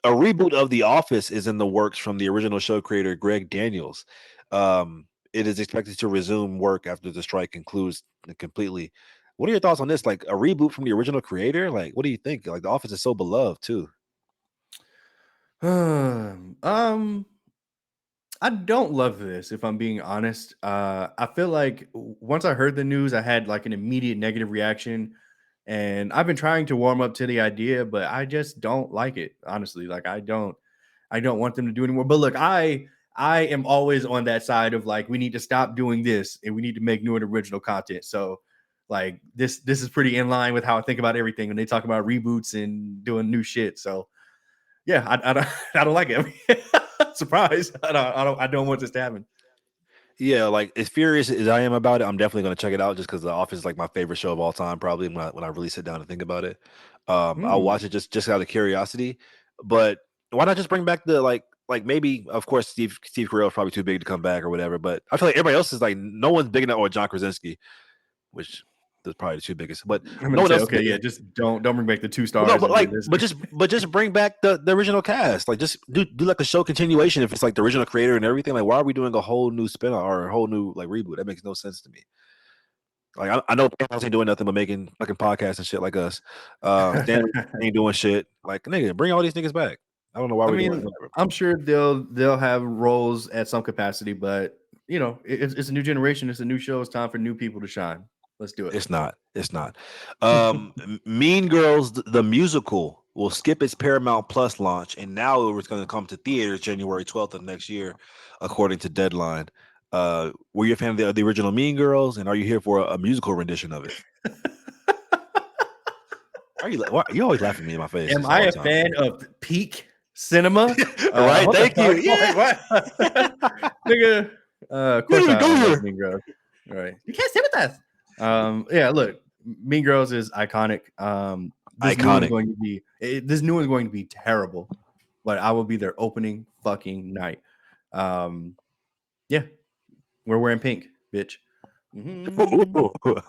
a reboot of The Office is in the works from the original show creator Greg Daniels. It is expected to resume work after the strike concludes completely. What are your thoughts on this? Like a reboot from the original creator? Like, what do you think? Like, The Office is so beloved too. um, I don't love this, if I'm being honest. I feel like once I heard the news, I had like an immediate negative reaction, and I've been trying to warm up to the idea, but I just don't like it. Honestly, like I don't want them to do anymore. But look, I am always on that side of like we need to stop doing this and we need to make new and original content. So like this is pretty in line with how I think about everything when they talk about reboots and doing new shit. So yeah, I don't I don't like it. I mean, surprise. I don't want this to happen. Yeah, like as furious as I am about it, I'm definitely gonna check it out just because The Office is like my favorite show of all time, probably when I really sit down and think about it. I'll Hmm. watch it just out of curiosity. But why not just bring back the like maybe of course Steve Carell is probably too big to come back or whatever, but I feel like everybody else is like no one's big enough or John Krasinski, which is probably the two biggest, but I'm no gonna one say, else is okay, big. yeah, just don't bring back the two Well, no, stars but and do like, this. but just bring back the original cast. Like, just do like a show continuation if it's like the original creator and everything. Like, why are we doing a whole new spin-off or a whole new like reboot? That makes no sense to me. Like, I know Thanos ain't doing nothing but making fucking podcasts and shit like us. Stanley ain't doing shit. Like, nigga, bring all these niggas back. I don't know why I we're doing it. mean, Whatever. I'm sure they'll have roles at some capacity, but you know, it's a new generation, it's a new show, it's time for new people to shine. Let's do it. It's not. It's not. Mean Girls the musical will skip its Paramount Plus launch, and now it's going to come to theaters January 12th of next year, according to Deadline. Were you a fan of the original Mean Girls, and are you here for a musical rendition of it? Are you? Why, you always laughing at me in my face Am just I all the a time, fan of peak cinema? right? What the Thank you. fuck? Yeah, What? Nigga. Of you course didn't I even go love here. Mean Girls. All right. You can't sit with us. Yeah, look, Mean Girls is iconic. Iconic. This new one's going to be terrible, but I will be there opening fucking night. Um, yeah, we're wearing pink, bitch. Mhm.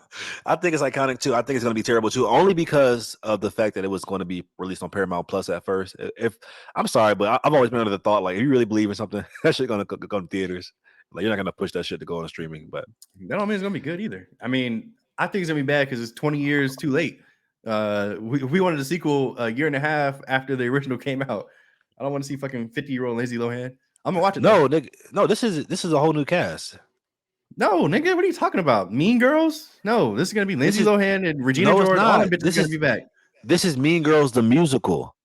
I think it's iconic too. I think it's going to be terrible too, only because of the fact that it was going to be released on Paramount Plus at first. If I'm sorry, but I've always been under the thought like, if you really believe in something, that shit going to go to theaters. Like you're not going to push that shit to go on streaming. But That don't mean it's gonna be good either. I mean, I think it's gonna be bad because it's 20 years too late. We wanted a sequel a year and a half after the original came out. I don't want to see fucking 50-year-old Lindsay Lohan. I'm gonna watch it though. no, nigga, no, this is a whole new cast. No, nigga, what are you talking about? Mean Girls? No, this is gonna be This Lindsay is Lohan and Regina no, it's George. All them not. bitches are gonna be back. This is Mean Girls the musical.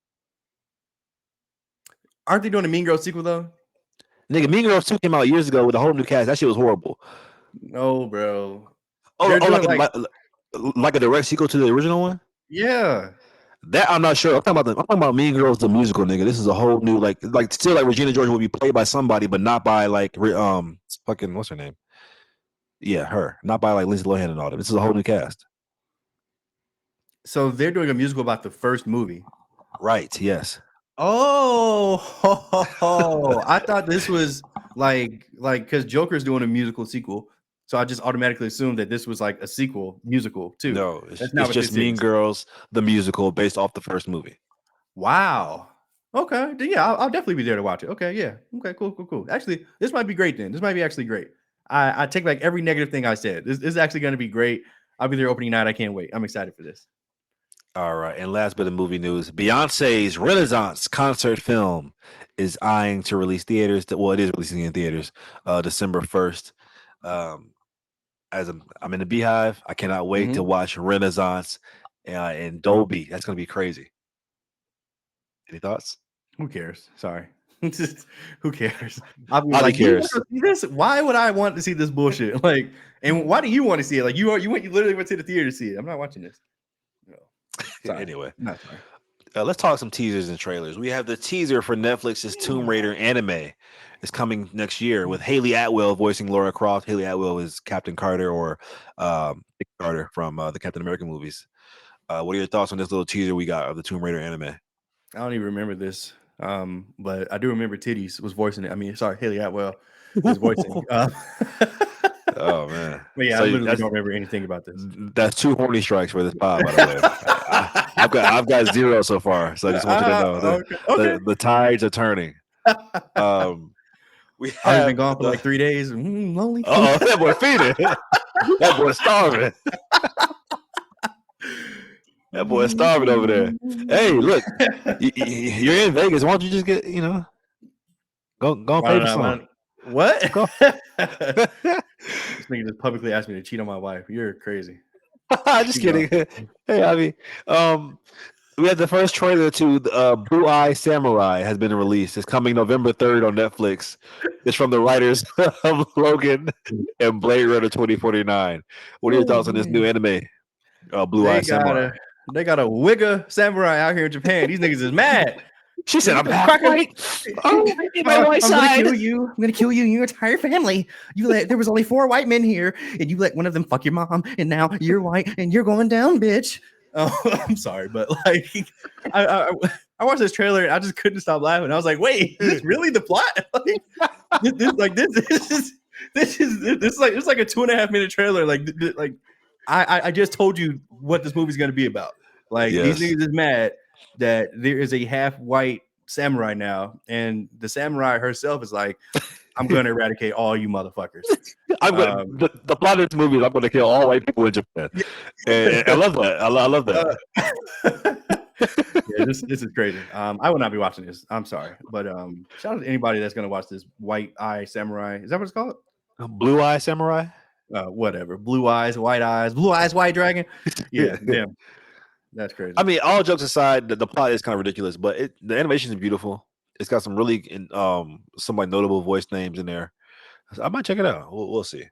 Aren't they doing a Mean Girls sequel though? Nigga, Mean Girls 2 came out years ago with a whole new cast. That shit was horrible. No, bro. Oh, They're oh, doing like, like a direct sequel to the original one. yeah. That I'm not sure. I'm talking about Mean Girls the musical, nigga. This is a whole new like still like Regina George will be played by somebody, but not by like fucking what's her name? Yeah, her. Not by like Lindsay Lohan and all that. This is a whole new cast. So they're doing a musical about the first movie. Right. Yes. Oh, I thought this was like because Joker's doing a musical sequel, so I just automatically assumed that this was like a sequel musical too. No, That's not it's what just this Mean is. Girls the musical based off the first movie. Wow. Okay, then yeah, I'll definitely be there to watch it. Okay, yeah. Okay, cool. Actually, this might be great then. This might be actually great. I take back every negative thing I said. This is actually going to be great. I'll be there opening night. I can't wait. I'm excited for this. All right. And last bit of movie news. Beyonce's Renaissance concert film is eyeing to release theaters. Well, it is releasing in theaters December 1st. Um, I'm in the Beehive, I cannot wait to Mhm. watch Renaissance in Dolby. That's gonna be crazy. Any thoughts? Who cares? Sorry. Just who cares? I'll be Bobby like, "Do you want cares. to see this? Why would I want to see this bullshit?" Like, and why do you want to see it? Like, you literally went to the theater to see it. I'm not watching this. No, sorry, Anyway, not sorry. let's talk some teasers and trailers. We have the teaser for Netflix's Tomb Raider anime. It's coming next year with Haley Atwell voicing Laura Croft. Haley Atwell is Captain Carter or Nick Carter from the Captain America movies. What are your thoughts on this little teaser we got of the Tomb Raider anime? I don't even remember this. But I do remember Titties was voicing it. I mean, sorry, Haley Atwell is voicing. Oh man! But yeah, I So literally don't remember anything about this. that's 2 horny strikes for this pod, by the way. I've got 0 so far, so I just want you to know Okay, okay. the tides are turning. Um, we I've only been have gone for the like 3 days. Lonely. that boy feeding, that boy starving, that boy starving over there. Hey, look, you're in Vegas. Why don't you just get go and Why pay don't for I? some? What? Go. This nigga just publicly asked me to cheat on my wife. You're crazy. Just Keep going. kidding. Hey, I mean, we had the first trailer to Blue Eye Samurai has been released. It's coming November 3rd on Netflix. It's from the writers of Logan and Blade Runner 2049. What are your Oh thoughts on this new man, anime, Blue Eye they got Samurai? a they got a wigga samurai out here in Japan. These niggas is mad. She said, "I'm Get the half cracker. white. Oh, I need my white I'm gonna side." kill you. I'm gonna kill you and your entire family. There was only 4 white men here, and you let one of them fuck your mom, and now you're white and you're going down, bitch. Oh, I'm sorry, but like I, I I watched this trailer and I just couldn't stop laughing. I was like, wait, is this really the plot? Like this is like a 2.5 minute trailer. Like I just told you what this movie's gonna be about. Like these Yes, niggas is mad that there is a half white samurai now, and the samurai herself is like, I'm gonna eradicate all you motherfuckers. I'm going. Um, The plot of this movie is I'm going to kill all white people in Japan. And I love that. I love that. yeah, this is crazy. I will not be watching this. I'm sorry, but shout out to anybody that's gonna watch this White Eye Samurai. Is that what it's called? Blue Eye Samurai. Whatever. Blue eyes, blue eyes, white dragon. Yeah, damn, that's I crazy. mean, all jokes aside, the plot is kind of ridiculous, but the animation is beautiful. It's got some really some like notable voice names in there. So I might check it out. We'll see.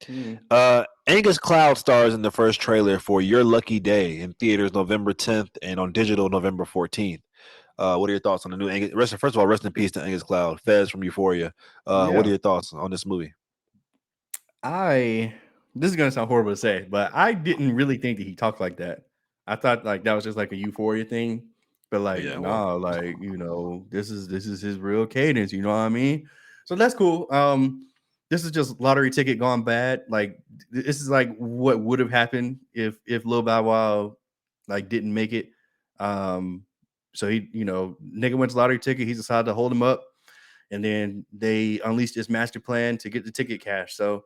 Mm. Angus Cloud stars in the first trailer for Your Lucky Day in theaters November 10th and on digital November 14th. What are your thoughts on the new Angus? First of all, rest in peace to Angus Cloud, Fez from Euphoria. What are Yeah, your thoughts on this movie? I. This is gonna sound horrible to say, but I didn't really think that he talked like that. I thought like that was just like a Euphoria thing, but like Yeah, well, nah, like this is his real cadence. You know what I mean? So that's cool. This is just lottery ticket gone bad. Like this is like what would have happened if Lil Bow Wow like didn't make it. Um, so he nigga went to lottery ticket. He decided to hold him up, and then they unleashed this master plan to get the ticket cash. So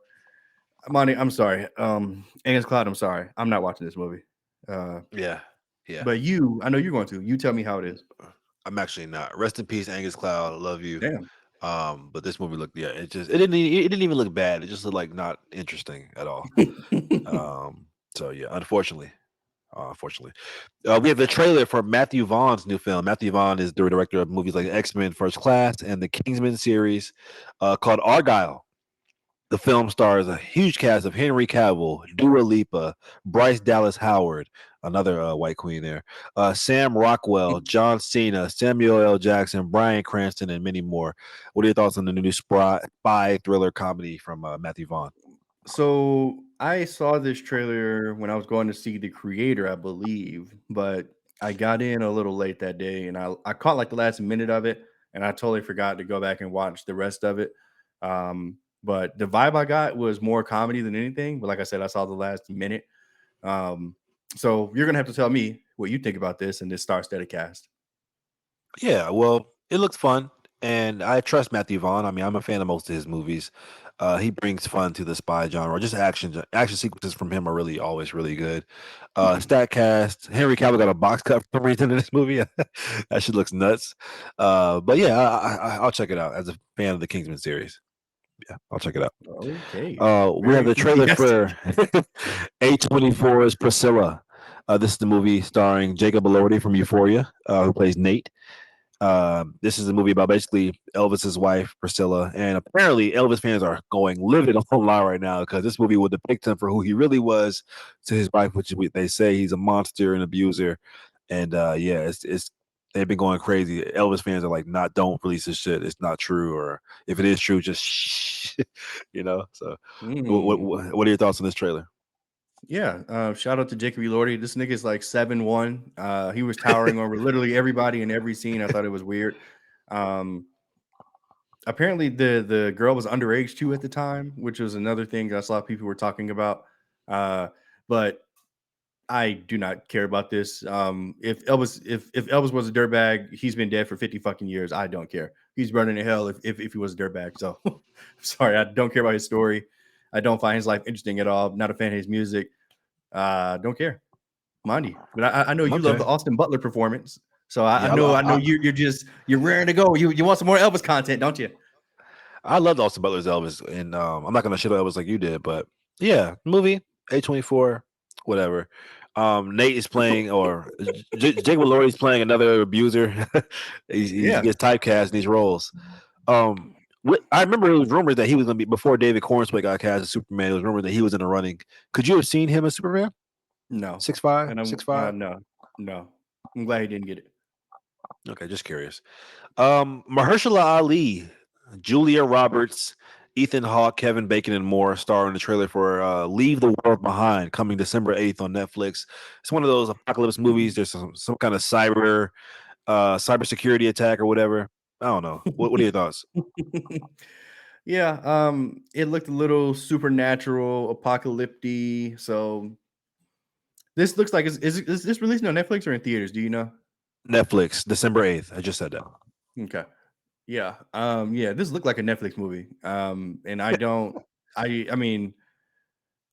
Monty, I'm sorry. Angus Cloud, I'm sorry. I'm not watching this movie. Uh, yeah, yeah. but I know you're going to. You tell me how it is. I'm actually not. Rest in peace, Angus Cloud. I love you. Damn. But this movie looked, yeah, it didn't even look bad. It just looked like not interesting at all. So yeah, unfortunately, we have the trailer for Matthew Vaughn's new film. Matthew Vaughn is the director of movies like X-Men First Class and the Kingsman series, called Argyle. The film stars a huge cast of Henry Cavill, Dua Lipa, Bryce Dallas Howard, another white queen there, Sam Rockwell, John Cena, Samuel L. Jackson, Bryan Cranston, and many more. What are your thoughts on the new spy thriller comedy from Matthew Vaughn? So I saw this trailer when I was going to see the creator, I believe, but I got in a little late that day, and I caught like the last minute of it, and I totally forgot to go back and watch the rest of it. But the vibe I got was more comedy than anything. But like I said, I saw the last minute. Um, so you're gonna have to tell me what you think about this and this star-studded cast. Yeah, well, it looks fun, and I trust Matthew Vaughn. I mean, I'm a fan of most of his movies. He brings fun to the spy genre. Just action sequences from him are really always really good. Stat cast. Henry Cavill got a box cut for some reason in this movie. That shit looks nuts. But yeah, I'll check it out as a fan of the Kingsman series. Yeah, I'll check it out. Okay, We have very the trailer enthusiastic. for A24's Priscilla. This is the movie starring Jacob Elordi from Euphoria, who plays Nate. This is a movie about basically Elvis's wife Priscilla, and apparently Elvis fans are going livid online right now because this movie will depict him for who he really was to his wife, which they say he's a monster and abuser. And yeah, it's they've been going crazy. Elvis fans are like, "Not, don't release this shit. It's not true, or if it is true, just shh." So, Mm. what are your thoughts on this trailer? Yeah, shout out to Jacob Elordi. This nigga's like 7'1". He was towering over literally everybody in every scene. I thought it was weird. Um, Apparently the girl was underage too at the time, which was another thing I saw people were talking about. But I do not care about this. If Elvis was a dirtbag, he's been dead for 50 fucking years. I don't care. He's burning in hell if he was a dirtbag. So sorry, I don't care about his story. I don't find his life interesting at all. Not a fan of his music. Don't care. Mind you. But I know you love Okay. the Austin Butler performance. So Yeah, I know you're raring to go. You want some more Elvis content, don't you? I loved Austin Butler's Elvis, and I'm not gonna shit on Elvis like you did, but yeah, movie A24, whatever. Nate is playing, or Jake Malloy is playing another abuser. He Yeah. gets typecast in these roles. I remember it was rumored that he was gonna be before David Cornsway got cast as Superman. It was rumored that he was in the running. Could you have seen him as Superman? No. 6'5", And I'm 6'5"? no. No. I'm glad he didn't get it. Okay, just curious. Mahershala Ali, Julia Roberts, Ethan Hawke, Kevin Bacon, and more star in the trailer for Leave the World Behind, coming December 8th on Netflix. It's one of those apocalypse movies. There's some kind of cybersecurity attack or whatever. I don't know. What are your thoughts? Yeah, it looked a little supernatural, apocalyptic. So this looks like is this releasing on Netflix or in theaters? Do you know? Netflix, December 8th. I just said that. Okay. Yeah. Yeah, this looked like a Netflix movie. And I don't I mean,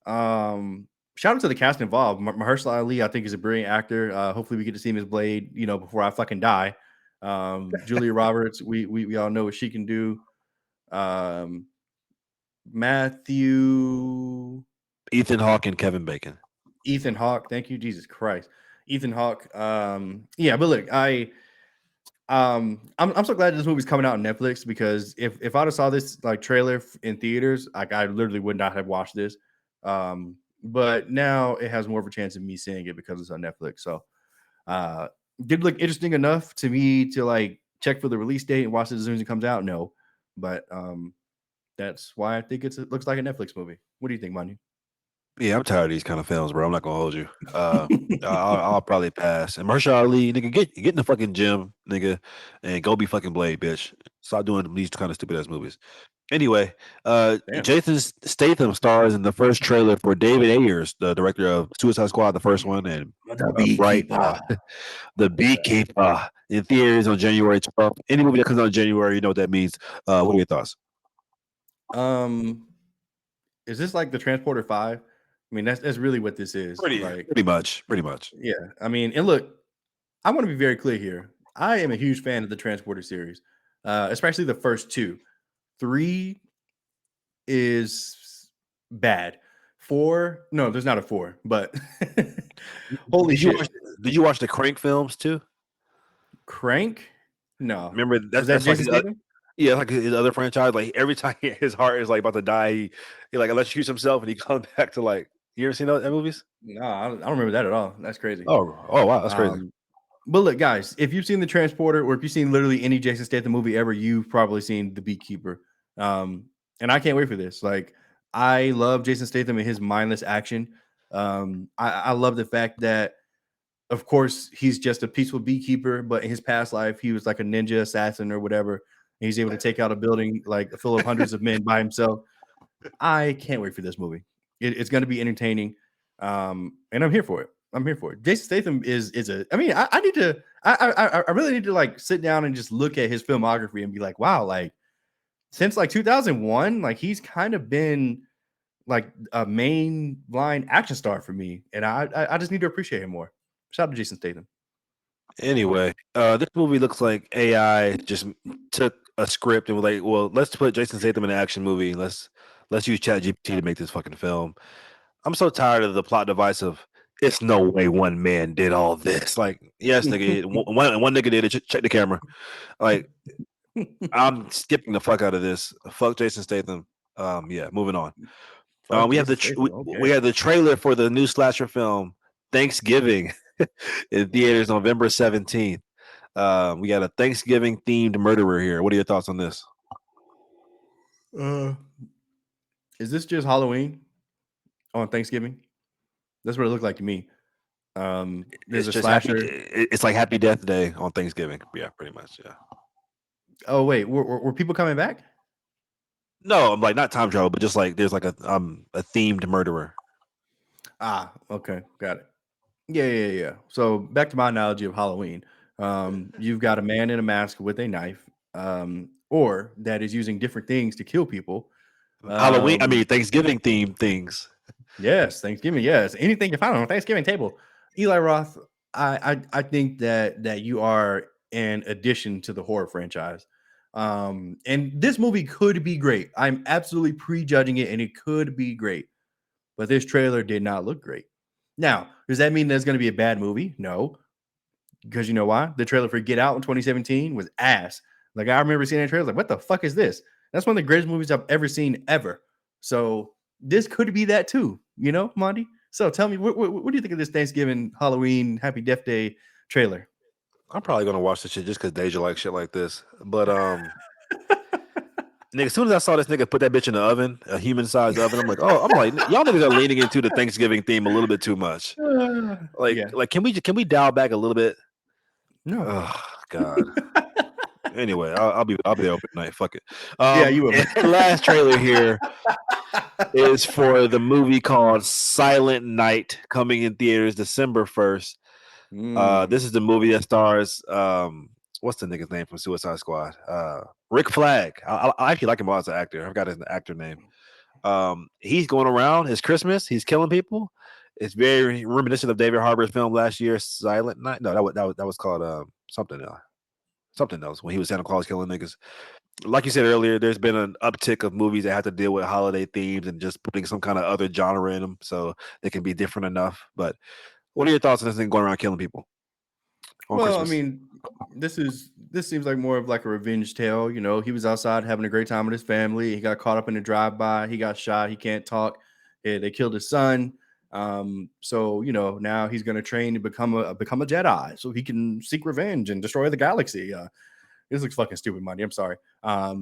shout out to the cast involved. Mahershala Ali, I think, is a brilliant actor. Hopefully we get to see him as Blade, before I fucking die. Julia Roberts, we all know what she can do. Um, Matthew Ethan Hawke and Kevin Bacon. Ethan Hawke, thank you, Jesus Christ. Ethan Hawke. Yeah, but look, I'm so glad this movie's coming out on Netflix because if I'd have saw this like trailer in theaters, like I literally would not have watched this. But now it has more of a chance of me seeing it because it's on Netflix. So uh did look interesting enough to me to like check for the release date and watch it as soon as it comes out. No, but that's why I think it looks like a Netflix movie. What do you think, Manu? Yeah, I'm tired of these kind of films, bro. I'm not gonna hold you. I'll probably pass. And Mahershala Ali, nigga, get in the fucking gym, nigga, and go be fucking Blade, bitch. Stop doing these kind of stupid ass movies. Anyway, Damn. Jason Statham stars in the first trailer for David Ayers, the director of Suicide Squad, the first one, and The Bright, Beekeeper. the Beekeeper, in theaters on January 12th. Any movie that comes out in January, you know what that means. What are your thoughts? Um, is this like the Transporter 5? I mean, that's really what this is. Like, Pretty much. yeah. I mean, and look, I want to be very clear here. I am a huge fan of the Transporter series, especially the first two. Three is bad. Four, no, there's not a four, but holy Did you shit. watch? Did you watch the Crank films too? Crank? No. Remember Was that that's like Jason his, Statham? yeah, like his other franchise. Like every time his heart is like about to die, he like electrocutes himself and he comes back to like. You ever seen that movies? No, I don't remember that at all. That's crazy. Oh wow, that's crazy. Um, But look, guys, if you've seen the Transporter or if you've seen literally any Jason Statham movie ever, you've probably seen the Beekeeper. And I can't wait for this. Like, I love Jason Statham and his mindless action. I love the fact that, of course, he's just a peaceful beekeeper, but in his past life, he was like a ninja assassin or whatever. And he's able to take out a building like full of hundreds of men by himself. I can't wait for this movie. It's going to be entertaining, and I'm here for it. I'm here for it. Jason Statham is a. I mean, I need to. I really need to like sit down and just look at his filmography and be like, wow, like since like 2001, like he's kind of been like a main line action star for me, and I just need to appreciate him more. Shout out to Jason Statham. Anyway, this movie looks like AI just took a script and was like, well, let's put Jason Statham in an action movie. Let's use ChatGPT to make this fucking film. I'm so tired of the plot device of it's no way one man did all this. Like, yes, nigga, one nigga did it. Check the camera. Like, I'm skipping the fuck out of this. Fuck Jason Statham. Yeah, moving on. Fuck We have Jason Statham. we Okay. have the trailer for the new slasher film Thanksgiving in theaters November 17th. We got a Thanksgiving themed murderer here. What are your thoughts on this? Uh, is this just Halloween on Thanksgiving? That's what it looked like to me. There's It's a just happy. slasher. It's like Happy Death Day on Thanksgiving. Yeah, pretty much. Yeah. Oh wait, were people coming back? No, I'm like not time travel, but just like there's like a themed murderer. Ah, okay, got it. Yeah, yeah, yeah. So back to my analogy of Halloween. You've got a man in a mask with a knife, or that is using different things to kill people. Halloween. I mean Um, Thanksgiving themed things. yes, Thanksgiving. Yes, anything you find on a Thanksgiving table. Eli Roth, I think that you are an addition to the horror franchise. And this movie could be great. I'm absolutely prejudging it, and it could be great. But this trailer did not look great. Now, does that mean there's going to be a bad movie? No, because you know why? The trailer for Get Out in 2017 was ass. Like I remember seeing that trailer, like, what the fuck is this? That's one of the greatest movies I've ever seen ever. So this could be that too, you know, Monty. So tell me, what do you think of this Thanksgiving, Halloween, Happy Death Day trailer? I'm probably gonna watch this shit just because Deja likes shit like this. But nigga, as soon as I saw this nigga put that bitch in the oven, a human sized oven, I'm like, oh, I'm like, y'all niggas are leaning into the Thanksgiving theme a little bit too much. Yeah, Like, can we dial back a little bit? no, Oh God. Anyway, I'll be there open night. Fuck it. yeah, you will. And the last trailer here is for the movie called Silent Night, coming in theaters December 1st. This Mm. is the movie that stars what's the nigga's name from Suicide Squad? Rick Flag. I actually like him as an actor. I forgot his actor name. He's going around. It's Christmas. He's killing people. It's very reminiscent of David Harbour's film last year, Silent Night. No, that was called something else. Something else when he was Santa Claus killing niggas. Like you said earlier, there's been an uptick of movies that have to deal with holiday themes and just putting some kind of other genre in them so they can be different enough. But what are your thoughts on this thing going around killing people on Well, I Christmas? mean, this seems like more of like a revenge tale. You know, he was outside having a great time with his family. He got caught up in a drive-by. He got shot. He can't talk. They killed his son. So you know now he's going to train to become a Jedi, so he can seek revenge and destroy the galaxy. This looks fucking stupid, Monty. I'm sorry. I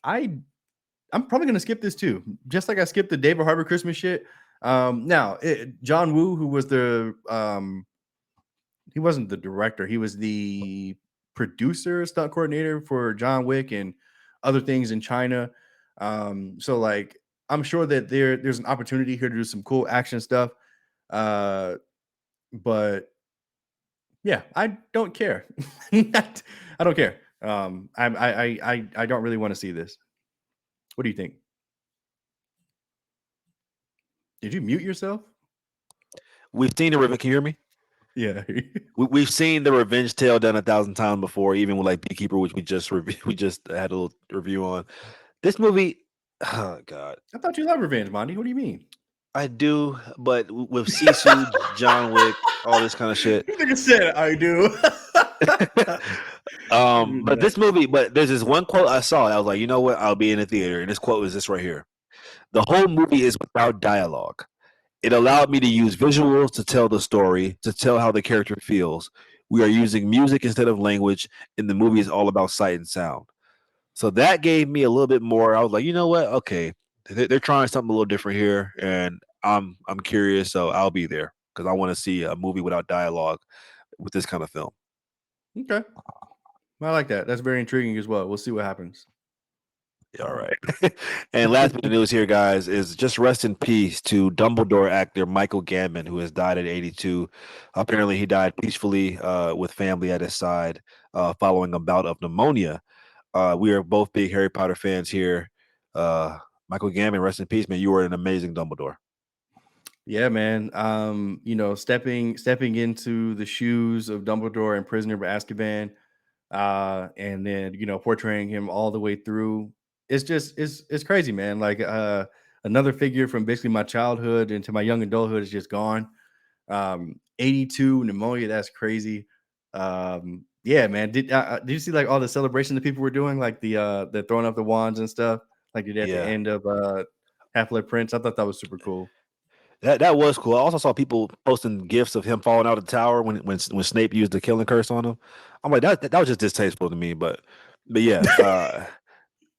I'm probably going to skip this too, just like I skipped the David Harbour Christmas shit. John Woo, who was the he wasn't the director. He was the producer, stunt coordinator for John Wick and other things in China. So like I'm sure that there's an opportunity here to do some cool action stuff. Uh, but yeah, I don't care. I don't care. I don't really want to see this. What do you think? Did you mute yourself? We've seen the revenge. Can you hear me? Yeah. We've seen the revenge tale done 1,000 times before, even with like Beekeeper, which we just had a little review on. This movie, oh God, I thought you loved revenge, Monty. What do you mean? I do, but with Sisu, John Wick, all this kind of shit. You think I said I do. But this movie, but there's this one quote I saw. I was like, you know what? I'll be in the theater, and this quote is this right here: "The whole movie is without dialogue. It allowed me to use visuals to tell the story, to tell how the character feels. We are using music instead of language, and the movie is all about sight and sound." So that gave me a little bit more. I was like, you know what? Okay, they're trying something a little different here, and I'm curious, so I'll be there because I want to see a movie without dialogue with this kind of film. Okay. I like that. That's very intriguing as well. We'll see what happens. All right. And last bit of news here, guys, is just rest in peace to Dumbledore actor Michael Gambon, who has died at 82. Apparently, he died peacefully with family at his side following a bout of pneumonia. We are both big Harry Potter fans here. Michael Gambon, rest in peace, man. You were an amazing Dumbledore. Yeah, man. You know, stepping into the shoes of Dumbledore and Prisoner of Azkaban, and then you know portraying him all the way through. It's just it's crazy, man. Like another figure from basically my childhood into my young adulthood is just gone. 82 pneumonia. That's crazy. Yeah, man. Did you see like all the celebration that people were doing, like the throwing up the wands and stuff, like at the Yeah. end of Half Blood Prince? I thought that was super cool. That was cool. I also saw people posting gifs of him falling out of the tower when Snape used the killing curse on him. I'm like that was just distasteful to me, but yeah.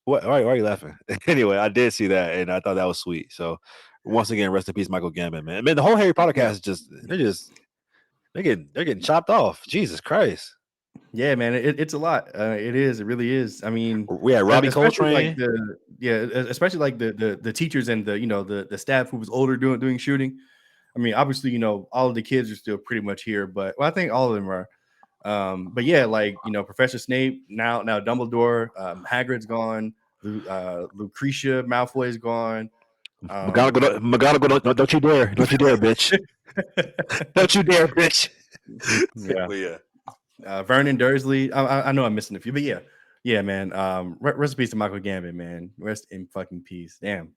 Why are you laughing? Anyway, I did see that and I thought that was sweet. So Once again, rest in peace, Michael Gambon, man. Man, the whole Harry Potter Yeah. cast is they're getting chopped off. Jesus Christ. Yeah, man, it's a lot. It is. It really is. I mean, We had Robbie especially like Coltrane. especially like the teachers and the staff who was older doing shooting. I mean, obviously, all of the kids are still pretty much here, but I think all of them are. But yeah, like Professor Snape now Dumbledore, Hagrid's gone, Lucretia Malfoy's gone. McGonagall, don't you dare, bitch. Don't you dare, bitch. Yeah. But yeah. Vernon Dursley. I know I'm missing a few, but yeah, man. Rest in peace to Michael Gambon, man. Rest in fucking peace. Damn.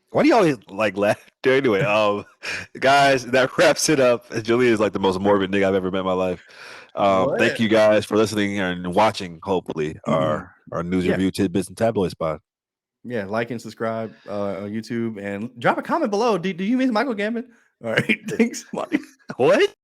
Why do you always like laugh? Anyway, guys, that wraps it up. Julian is like the most morbid nigga I've ever met in my life. Thank What? you guys for listening and watching. Hopefully, our news Yeah. review tidbits and tabloid spot. Yeah, like and subscribe on YouTube and drop a comment below. Do you miss Michael Gambon? All right, thanks, Monty. What?